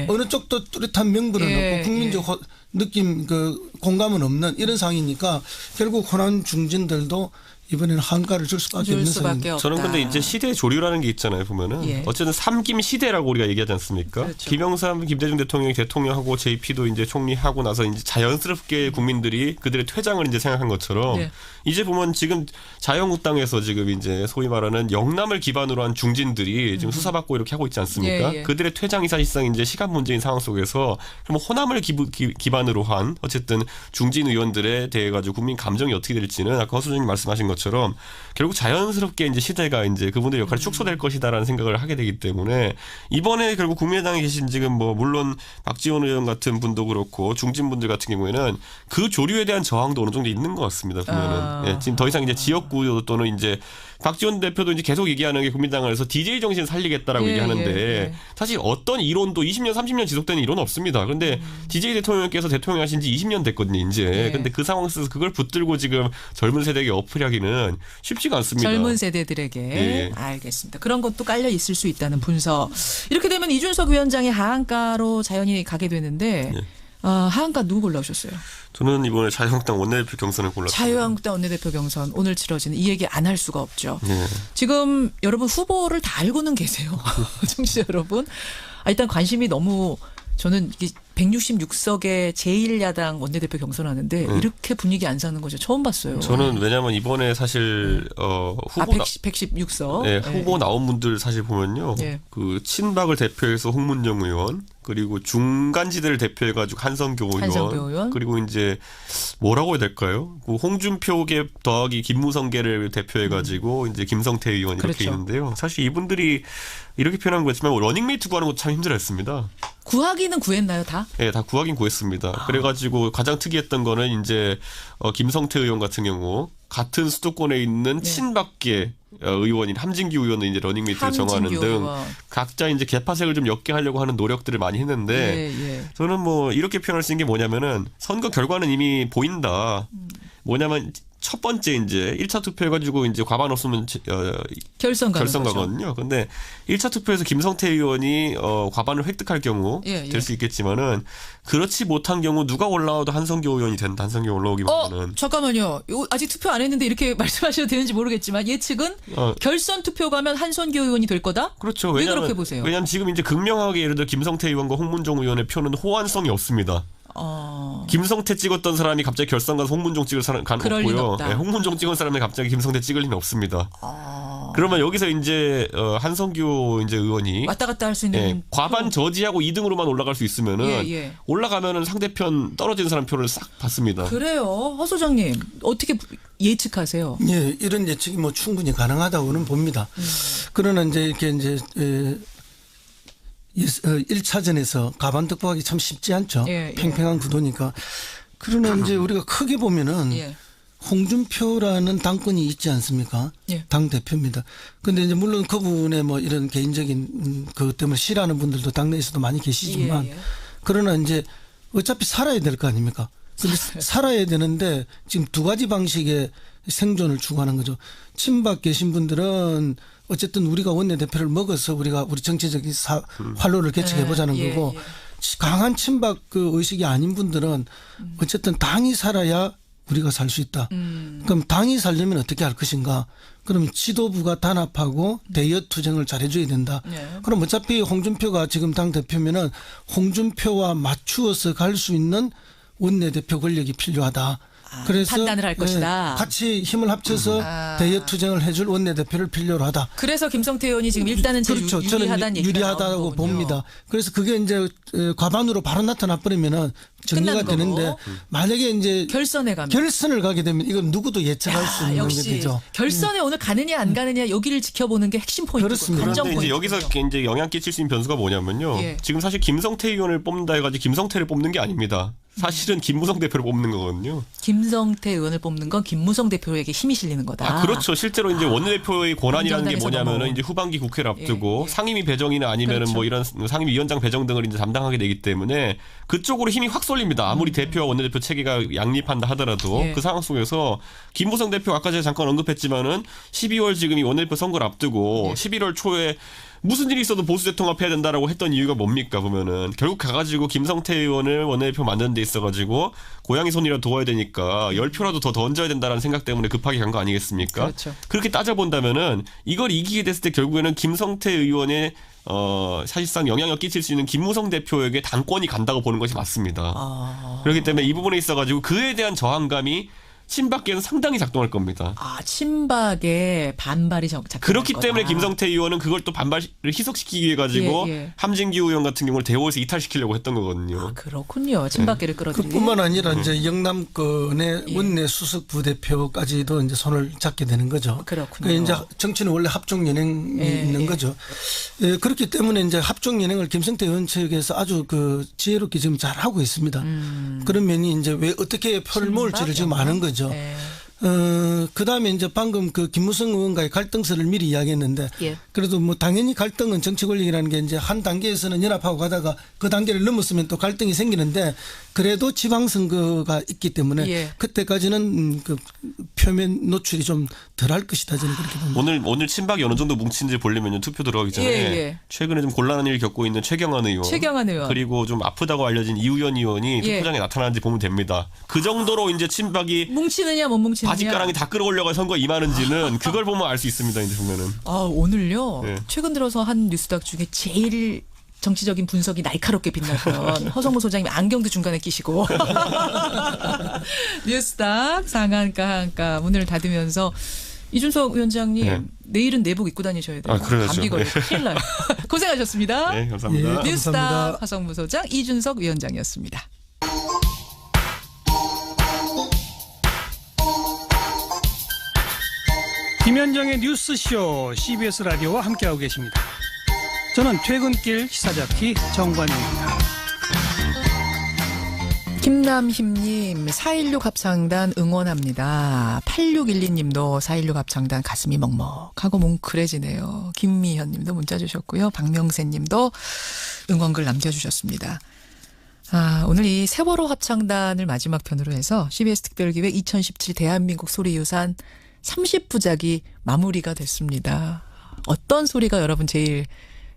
어느 쪽도 뚜렷한 명분은 없고 국민적 느낌 그 공감은 없는 이런 상황이니까 결국 호남 중진들도 이번에는 한가를 줄 수밖에 없는 상황입니다. 저는 근데 이제 시대 조류라는 게 있잖아요. 보면은 어쨌든 삼김 시대라고 우리가 얘기하지 않습니까? 그렇죠. 김영삼, 김대중 대통령이 대통령하고 JP도 이제 총리하고 나서 이제 자연스럽게 국민들이 그들의 퇴장을 이제 생각한 것처럼 이제 보면 지금 자유한국당에서 지금 이제 소위 말하는 영남을 기반으로 한 중진들이 지금 수사받고 이렇게 하고 있지 않습니까? 그들의 퇴장이 사실상 이제 시간 문제인 상황 속에서 그럼 호남을 기반으로 한 어쨌든 중진 의원들에 대해 가지고 국민 감정이 어떻게 될지는 아까 허 소장님 말씀하신 것처럼 결국 자연스럽게 이제 시대가 이제 그분들의 역할이 축소될 것이다라는 생각을 하게 되기 때문에 이번에 결국 국민의당에 계신 지금 뭐 물론 박지원 의원 같은 분도 그렇고 중진분들 같은 경우에는 그 조류에 대한 저항도 어느 정도 있는 것 같습니다. 보면은 지금 더 이상 이제 지역구 또는 이제 박지원 대표도 이제 계속 얘기하는 게 국민당에서 DJ 정신 살리겠다라고 얘기하는데 사실 어떤 이론도 20년, 30년 지속되는 이론은 없습니다. 그런데 DJ 대통령께서 대통령 하신 지 20년 됐거든요, 이제. 근데 그 상황에서 그걸 붙들고 지금 젊은 세대에게 어필하기는 쉽지가 않습니다. 젊은 세대들에게. 알겠습니다. 그런 것도 깔려 있을 수 있다는 분석. 이렇게 되면 이준석 위원장이 하한가로 자연히 가게 되는데 하한가 누구 골라오셨어요? 저는 이번에 자유한국당 원내대표 경선을 골랐습니다. 자유한국당 원내대표 경선 오늘 치러지는 이 얘기 안 할 수가 없죠. 지금 여러분 후보를 다 알고는 계세요. 청취자 여러분. 일단 관심이 너무 저는 이게 166석의 제1야당 원내대표 경선하는데 이렇게 분위기 안 사는 거죠. 처음 봤어요. 저는 왜냐하면 이번에 사실 후보 116석. 후보 나온 분들 사실 보면요. 그 친박을 대표해서 홍문정 의원 그리고 중간지대를 대표해가지고 한성교 의원 그리고 이제 뭐라고 해야 될까요? 그 홍준표계 더하기 김무성계를 대표해가지고 이제 김성태 의원 이렇게 있는데요. 사실 이분들이 이렇게 표현한 거지만 러닝메이트 구하는 것도 참 힘들었습니다. 구하기는 구했나요, 다? 네, 다 구하긴 구했습니다. 그래가지고 가장 특이했던 거는 이제 김성태 의원 같은 경우 같은 수도권에 있는 친박계 의원인 함진규 의원은 이제 러닝메이트를 정하는 등 각자 이제 개파색을 좀 옅게 하려고 하는 노력들을 많이 했는데 저는 뭐 이렇게 표현할 수 있는 게 뭐냐면은 선거 결과는 이미 보인다. 뭐냐면 첫 번째 이제 1차 투표해가지고 이제 과반 없으면 결선 가거든요. 근데 1차 투표에서 김성태 의원이 과반을 획득할 경우 될 수 있겠지만은 그렇지 못한 경우 누가 올라와도 한성교 의원이 된다. 한성교 올라오기보다는. 잠깐만요. 아직 투표 안 했는데 이렇게 말씀하셔도 되는지 모르겠지만 예측은 결선 투표 가면 한성교 의원이 될 거다? 그렇죠. 왜 그렇게 보세요? 왜냐하면 지금 이제 극명하게 예를 들어 김성태 의원과 홍문종 의원의 표는 호환성이 없습니다. 김성태 찍었던 사람이 갑자기 결선 가서 홍문종 찍을 사람 없고요. 네, 홍문종 찍은 사람이 갑자기 김성태 찍을 리는 없습니다. 그러면 여기서 이제 한성규 이제 의원이 왔다 갔다 할 수 있는 과반 저지하고 2등으로만 올라갈 수 있으면은 올라가면은 상대편 떨어진 사람 표를 싹 받습니다. 그래요, 허 소장님 어떻게 예측하세요? 예, 이런 예측이 뭐 충분히 가능하다고는 봅니다. 그러나 이제 이렇게 이제 1차전에서 가반 득표하기 참 쉽지 않죠. 팽팽한 구도니까. 그러나 이제 우리가 크게 보면은 홍준표라는 당권이 있지 않습니까? 당 대표입니다. 그런데 이제 물론 그분의 뭐 이런 개인적인 그것 때문에 싫어하는 분들도 당내에서도 많이 계시지만 그러나 이제 어차피 살아야 될 거 아닙니까? 근데 살아야 되는데 지금 두 가지 방식의 생존을 추구하는 거죠. 친박 계신 분들은 어쨌든 우리가 원내대표를 먹어서 우리 정치적인 활로를 개척해보자는 거고 강한 친박 그 의식이 아닌 분들은 어쨌든 당이 살아야 우리가 살 수 있다. 그럼 당이 살려면 어떻게 할 것인가? 그럼 지도부가 단합하고 대여 투쟁을 잘해줘야 된다. 그럼 어차피 홍준표가 지금 당 대표면은 홍준표와 맞추어서 갈 수 있는 원내대표 권력이 필요하다. 그래서 판단을 할 것이다. 같이 힘을 합쳐서 대여 투쟁을 해줄 원내대표를 필요로 하다. 그래서 김성태 의원이 지금 일단은 그렇죠. 저는 유리하다고 봅니다. 그래서 그게 이제 과반으로 바로 나타나 버리면은 정리가 되는데 만약에 이제 결선을 가게 되면 이건 누구도 예측할 수 있는 거죠. 결선에 오늘 가느냐 안 가느냐 여기를 지켜보는 게 핵심 포인트고 그런데 이제 여기서 이제 영향 끼칠 수 있는 변수가 뭐냐면요. 지금 사실 김성태 의원을 뽑는다 해가지고 김성태를 뽑는 게 아닙니다. 사실은 김무성 대표를 뽑는 거거든요. 김성태 의원을 뽑는 건 김무성 대표에게 힘이 실리는 거다. 그렇죠. 실제로 이제 원내대표의 권한이라는 게 뭐냐면은 이제 후반기 국회를 앞두고 상임위 배정이나 아니면은 뭐 이런 상임위원장 배정 등을 이제 담당하게 되기 때문에 그쪽으로 힘이 확 쏠립니다. 아무리 대표와 원내대표 체계가 양립한다 하더라도 그 상황 속에서 김무성 대표 아까 제가 잠깐 언급했지만은 12월 지금 이 원내대표 선거를 앞두고 11월 초에 무슨 일이 있어도 보수 대통합해야 된다라고 했던 이유가 뭡니까 보면은 결국 가가지고 김성태 의원을 원내대표 만드는 데 있어가지고 고양이 손이라 도와야 되니까 10표라도 더 던져야 된다라는 생각 때문에 급하게 간 거 아니겠습니까? 그렇죠. 그렇게 따져본다면은 이걸 이기게 됐을 때 결국에는 김성태 의원의 사실상 영향력 끼칠 수 있는 김무성 대표에게 당권이 간다고 보는 것이 맞습니다. 그렇기 때문에 이 부분에 있어가지고 그에 대한 저항감이 친박계는 상당히 작동할 겁니다. 친박의 반발이 작동할 그렇기 때문에 김성태 의원은 그걸 또 반발을 희석시키기 위해 가지고 함진규 의원 같은 경우를 대호에서 이탈시키려고 했던 거거든요. 그렇군요. 친박계를 끌어들이는. 그뿐만 아니라 이제 영남권의 원내 수석 부대표까지도 이제 손을 잡게 되는 거죠. 그렇군요. 이제 정치는 원래 합종 연행이 있는 거죠. 그렇기 때문에 이제 합종 연행을 김성태 의원 측에서 아주 그 지혜롭게 지금 잘 하고 있습니다. 그런 면이 이제 왜 어떻게 표를 모을지를 지금 아는 거죠. 그 다음에 이제 방금 그 김무성 의원과의 갈등설을 미리 이야기했는데 그래도 뭐 당연히 갈등은 정치 권력이라는 게 이제 한 단계에서는 연합하고 가다가 그 단계를 넘었으면 또 갈등이 생기는데 그래도 지방선거가 있기 때문에 그때까지는 그 표면 노출이 좀 덜할 것이다 저는 그렇게 봅니다. 오늘 친박이 어느 정도 뭉친지 보려면 투표 들어가기 전에 최근에 좀 곤란한 일을 겪고 있는 최경환 의원 그리고 좀 아프다고 알려진 이우현 의원이 투표장에 나타나는지 보면 됩니다. 그 정도로 이제 친박이 뭉치느냐 못 뭉치느냐 바지가랑이 다 끌어올려가 선거에 임하는지는 그걸 보면 알 수 있습니다. 이제 보면은. 오늘요. 최근 들어서 한 뉴스닥 중에 제일 정치적인 분석이 날카롭게 빛났던 허성무 소장님 안경도 중간에 끼시고 뉴스닥 상한가 한가 문을 닫으면서 이준석 위원장님 내일은 내복 입고 다니셔야 돼요. 감기 걸려 큰일 나요. 고생하셨습니다. 네, 감사합니다. 뉴스닥 감사합니다. 허성무 소장 이준석 위원장이었습니다. 김현정의 뉴스쇼 CBS 라디오와 함께하고 계십니다. 저는 퇴근길 시사잡기 정관용입니다. 김남힘님 4.16 합창단 응원합니다. 8612님도 4.16 합창단 가슴이 먹먹하고 뭉클해지네요. 김미현님도 문자 주셨고요. 박명세님도 응원글 남겨주셨습니다. 오늘 이 세월호 합창단을 마지막 편으로 해서 CBS 특별기획 2017 대한민국 소리유산 30부작이 마무리가 됐습니다. 어떤 소리가 여러분 제일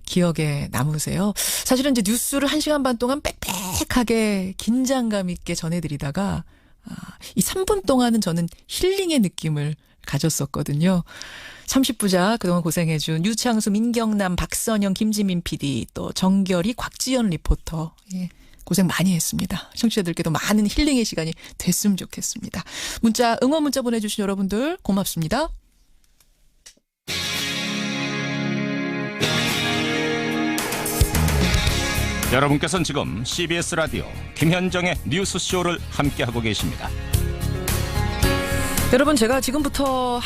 기억에 남으세요? 사실은 이제 뉴스를 1시간 반 동안 빽빽하게 긴장감 있게 전해드리다가 이 3분 동안은 저는 힐링의 느낌을 가졌었거든요. 30부작 그동안 고생해준 유창수, 민경남, 박선영, 김지민 PD, 또 정결이, 곽지연 리포터. 예, 고생 많이 했습니다. 청취자들께도 많은 힐링의 시간이 됐으면 좋겠습니다. 문자, 응원 문자 보내주신 여러분들 고맙습니다. 여러분께서는 지금 CBS 라디오 김현정의 뉴스쇼를 함께하고 계십니다. 여러분, 제가 지금부터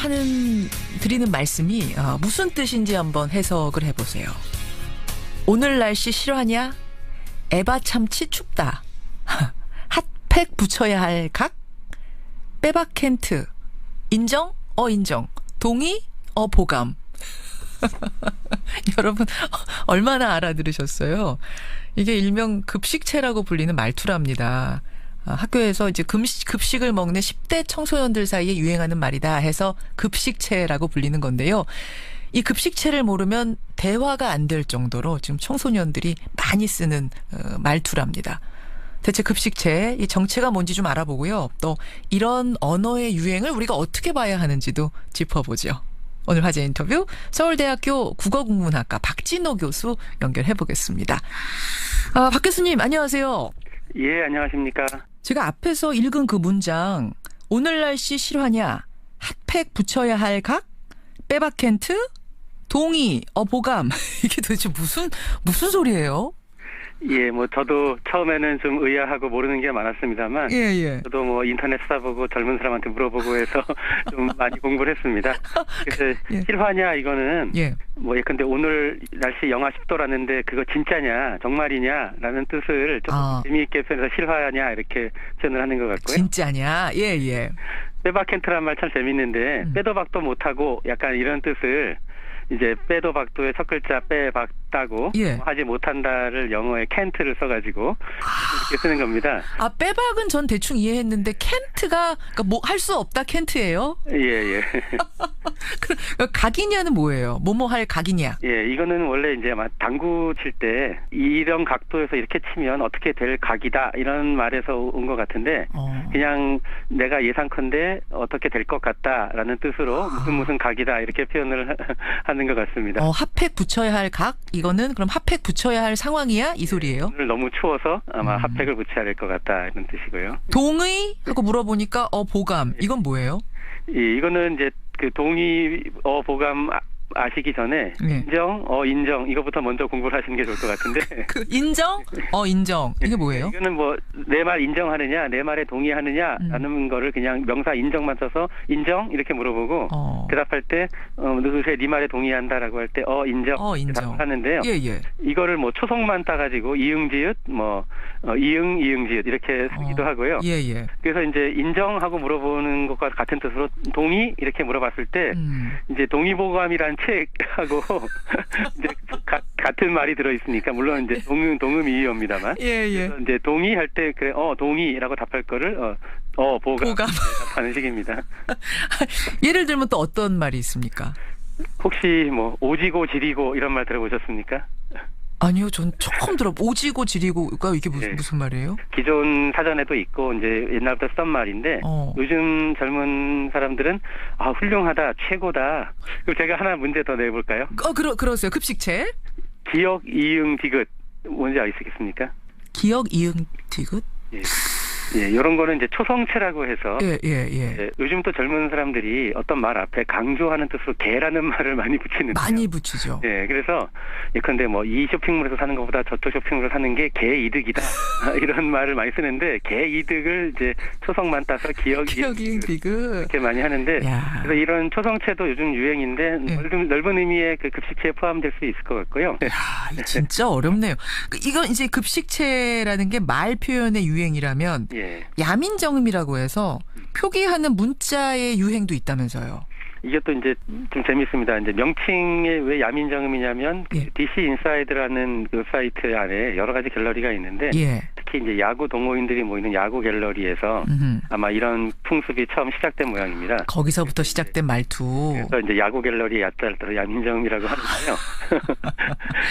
드리는 말씀이 무슨 뜻인지 한번 해석을 해보세요. 오늘 날씨 싫어하냐? 에바 참치 춥다. 핫팩 붙여야 할 각? 빼박 캔트. 인정? 인정. 동의? 보감. 여러분 얼마나 알아들으셨어요? 이게 일명 급식체라고 불리는 말투랍니다. 학교에서 이제 급식을 먹는 10대 청소년들 사이에 유행하는 말이다 해서 급식체라고 불리는 건데요. 이 급식체를 모르면 대화가 안 될 정도로 지금 청소년들이 많이 쓰는 말투랍니다. 대체 급식체, 이 정체가 뭔지 좀 알아보고요. 또 이런 언어의 유행을 우리가 어떻게 봐야 하는지도 짚어보죠. 오늘 화제 인터뷰 서울대학교 국어국문학과 박진호 교수 연결해 보겠습니다. 박 교수님 안녕하세요. 예, 안녕하십니까. 제가 앞에서 읽은 그 문장, 오늘 날씨 싫어하냐? 핫팩 붙여야 할 각? 빼박 캔트? 동의, 보감. 이게 도대체 무슨 소리예요? 예, 저도 처음에는 좀 의아하고 모르는 게 많았습니다만. 예. 저도 인터넷 찾아보고 젊은 사람한테 물어보고 해서 좀 많이 공부를 했습니다. 그래서 예. 실화냐, 이거는. 예. 예컨대 오늘 날씨 영하 10도라는데 그거 진짜냐, 정말이냐, 라는 뜻을 좀 재미있게 표현해서 실화냐, 이렇게 표현을 하는 것 같고요. 진짜냐, 예. 빼박캔트란 말 참 재밌는데, 빼도 박도 못하고 약간 이런 뜻을 이제 빼도 박도의 첫 글자 빼박다고 하지 못한다를 영어에 can't를 써가지고 이렇게 쓰는 겁니다. 빼박은 전 대충 이해했는데 can't가 그러니까 할 수 없다 can't예요? 예. 각이냐는 뭐예요? 뭐뭐 할 각이냐? 예, 이거는 원래 이제 당구 칠 때 이런 각도에서 이렇게 치면 어떻게 될 각이다 이런 말에서 온 것 같은데 그냥 내가 예상컨대 어떻게 될 것 같다라는 뜻으로 무슨 각이다 이렇게 표현을 하는 것 같습니다. 핫팩 붙여야 할 각? 이거는 그럼 핫팩 붙여야 할 상황이야? 이 소리예요? 오늘 너무 추워서 아마 핫팩을 붙여야 될 것 같다 이런 뜻이고요. 동의? 하고 물어보니까 보감. 이건 뭐예요? 이거는 이제 그 동의 보감 아시기 전에 인정, 이거부터 먼저 공부를 하시는 게 좋을 것 같은데. 인정? 인정. 이게 뭐예요? 이거는 내 말 인정하느냐, 내 말에 동의하느냐라는 거를 그냥 명사 인정만 써서 인정 이렇게 물어보고 대답할 때 누구세 네 말에 동의한다라고 할 때 인정 하는데요. 예. 이거를 초성만 따가지고 이응지읒 이응지읒 이렇게 쓰기도 하고요. 예. 그래서 이제 인정하고 물어보는 것과 같은 뜻으로 동의 이렇게 물어봤을 때 이제 동의보감이란 책하고 이제 같은 말이 들어 있으니까 물론 이제 동음이의어입니다만. 예. 그래서 이제 동의할 때 그래 동의라고 답할 거를 보감 하는 식입니다. 예를 들면 또 어떤 말이 있습니까? 혹시 오지고 지리고 이런 말 들어보셨습니까? 아니요, 전 처음 오지고 지리고가 이게 무슨 말이에요? 기존 사전에도 있고 이제 옛날부터 쓰던 말인데 요즘 젊은 사람들은 훌륭하다, 최고다. 그럼 제가 하나 문제 더 내볼까요? 그러세요. 급식체. 기역, 이응, 디귿 뭔지 아시겠습니까? 기역, 이응, 디귿? 예, 이런 거는 이제 초성체라고 해서 예. 요즘 또 젊은 사람들이 어떤 말 앞에 강조하는 뜻으로 개라는 말을 많이 붙이는데요. 많이 붙이죠. 예, 그래서 예컨대 이 쇼핑몰에서 사는 것보다 저쪽 쇼핑몰에서 사는 게 개이득이다 이런 말을 많이 쓰는데 개이득을 이제 초성만 따서 기역이득 이렇게 많이 하는데 그래서 이런 초성체도 요즘 유행인데 넓은 의미의 그 급식체에 포함될 수 있을 것 같고요. 진짜 어렵네요. 이건 이제 급식체라는 게 말 표현의 유행이라면 야민정음이라고 해서 표기하는 문자의 유행도 있다면서요. 이게 또 이제 좀 재밌습니다. 이제 명칭이 왜 야민정음이냐면 예. DC 인사이드라는 그 사이트 안에 여러 가지 갤러리가 있는데 예. 특히 이제 야구 동호인들이 모이는 야구 갤러리에서 아마 이런 풍습이 처음 시작된 모양입니다. 거기서부터 시작된 말투. 그래서 이제 야구 갤러리 야자를 따라 야민정음이라고 하는데요.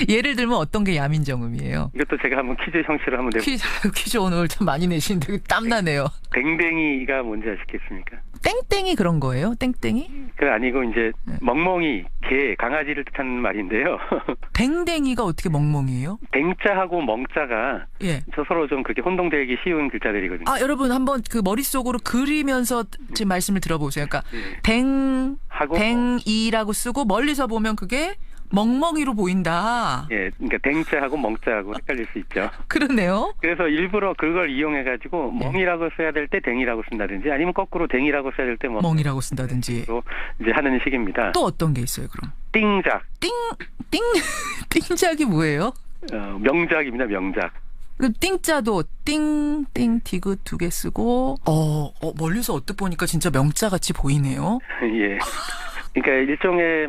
예를 들면 어떤 게 야민정음이에요? 이것도 제가 한번 퀴즈 형식으로 한번 퀴즈 오늘 좀 많이 내시는데 땀나네요. 댕댕이가 뭔지 아시겠습니까? 땡땡이 그런 거예요? 땡땡이? 그 아니고 이제 멍멍이, 개, 강아지를 뜻하는 말인데요. 댕댕이가 어떻게 멍멍이에요? 댕자하고 멍자가 예. 서로 좀 그렇게 혼동되기 쉬운 글자들이거든요. 아, 여러분 한번 그 머릿속으로 그리면서 지금 말씀을 들어보세요. 그러니까 댕이라고 쓰고 멀리서 보면 그게 멍멍이로 보인다. 예, 그러니까 댕자하고 멍자하고 헷갈릴 수 있죠. 그러네요. 그래서 일부러 그걸 이용해가지고 멍이라고 써야 될 때 댕이라고 쓴다든지 아니면 거꾸로 댕이라고 써야 될 때 멍이라고 쓴다든지 이제 하는 식입니다. 또 어떤 게 있어요, 그럼? 띵작. 띵작이 뭐예요? 명작입니다, 명작. 그 띵자도 띵 디귿 2개 쓰고 멀리서 어떻게 보니까 진짜 명자 같이 보이네요. 예. 그러니까 일종의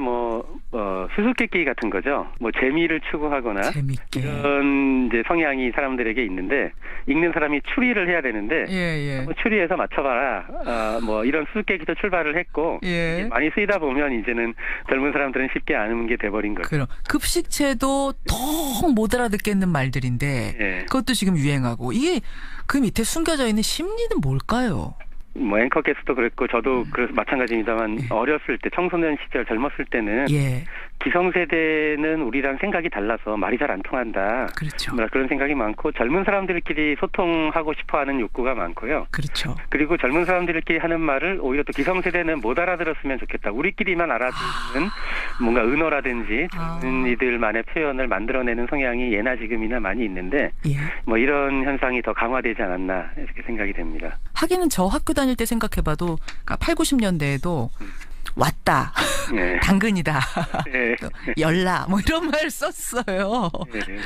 수수께끼 같은 거죠. 뭐 재미를 추구하거나 재밌게 이런 이제 성향이 사람들에게 있는데 읽는 사람이 추리를 해야 되는데 예. 추리해서 맞춰봐라. 뭐 이런 수수께끼도 출발을 했고 예. 많이 쓰이다 보면 이제는 젊은 사람들은 쉽게 아는 게 돼버린 거죠. 그럼 급식체도 더 못 알아듣겠는 말들인데 예. 그것도 지금 유행하고 이게 그 밑에 숨겨져 있는 심리는 뭘까요? 뭐 앵커께서도 그랬고 저도 그래서 마찬가지입니다만 어렸을 때 청소년 시절 젊었을 때는 기성세대는 우리랑 생각이 달라서 말이 잘 안 통한다. 그렇죠. 그런 생각이 많고 젊은 사람들끼리 소통하고 싶어하는 욕구가 많고요. 그렇죠. 그리고 젊은 사람들끼리 하는 말을 오히려 또 기성세대는 못 알아들었으면 좋겠다. 우리끼리만 알아듣는 뭔가 은어라든지 젊은 이들만의 표현을 만들어내는 성향이 예나 지금이나 많이 있는데 뭐 이런 현상이 더 강화되지 않았나 이렇게 생각이 됩니다. 하기는 저 학교 다닐 때 생각해봐도 8, 90년대에도 왔다, 당근이다, 열라 뭐 이런 말 썼어요.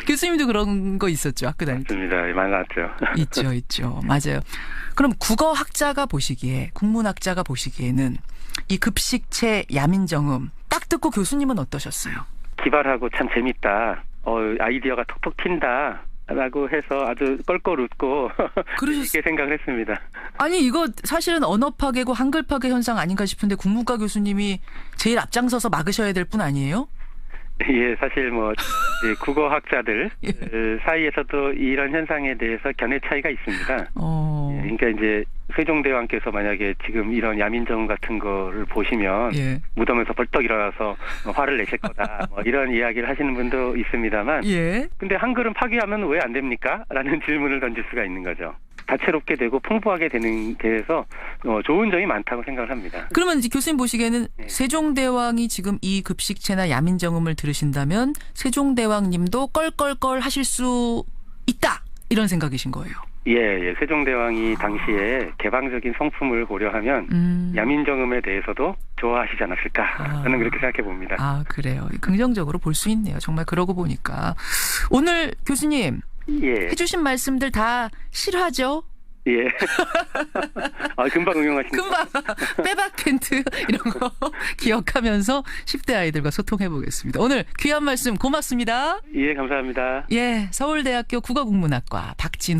교수님도 그런 거 있었죠, 학교 다닐 때. 맞습니다. 많았죠. 있죠. 맞아요. 그럼 국어학자가 보시기에, 국문학자가 보시기에는 이 급식체 야민정음 딱 듣고 교수님은 어떠셨어요? 기발하고 참 재밌다. 아이디어가 톡톡 튄다. 라고 해서 아주 껄껄 웃고 이렇게 생각을 했습니다. 아니 이거 사실은 언어 파괴고 한글 파괴 현상 아닌가 싶은데 국문과 교수님이 제일 앞장서서 막으셔야 될 분 아니에요? 예, 사실 뭐 국어학자들 사이에서도 이런 현상에 대해서 견해 차이가 있습니다. 그러니까 이제 세종대왕께서 만약에 지금 이런 야민정음 같은 거를 보시면 무덤에서 벌떡 일어나서 화를 내실 거다. 뭐 이런 이야기를 하시는 분도 있습니다만 근데 한글은 파괴하면 왜 안 됩니까? 라는 질문을 던질 수가 있는 거죠. 다채롭게 되고 풍부하게 되는 데에서 좋은 점이 많다고 생각을 합니다. 그러면 이제 교수님 보시기에는 세종대왕이 지금 이 급식체나 야민정음을 들으신다면 세종대왕님도 껄껄껄 하실 수 있다 이런 생각이신 거예요. 예. 세종대왕이 당시에 개방적인 성품을 고려하면 야민정음에 대해서도 좋아하시지 않았을까 저는 그렇게 생각해 봅니다. 아, 그래요. 긍정적으로 볼 수 있네요. 정말 그러고 보니까. 오늘 교수님 해주신 말씀들 다 실화죠? 예. 금방 응용하시네요. 금방 빼박 팬트 이런 거 기억하면서 10대 아이들과 소통해 보겠습니다. 오늘 귀한 말씀 고맙습니다. 예, 감사합니다. 예, 서울대학교 국어국문학과 박진호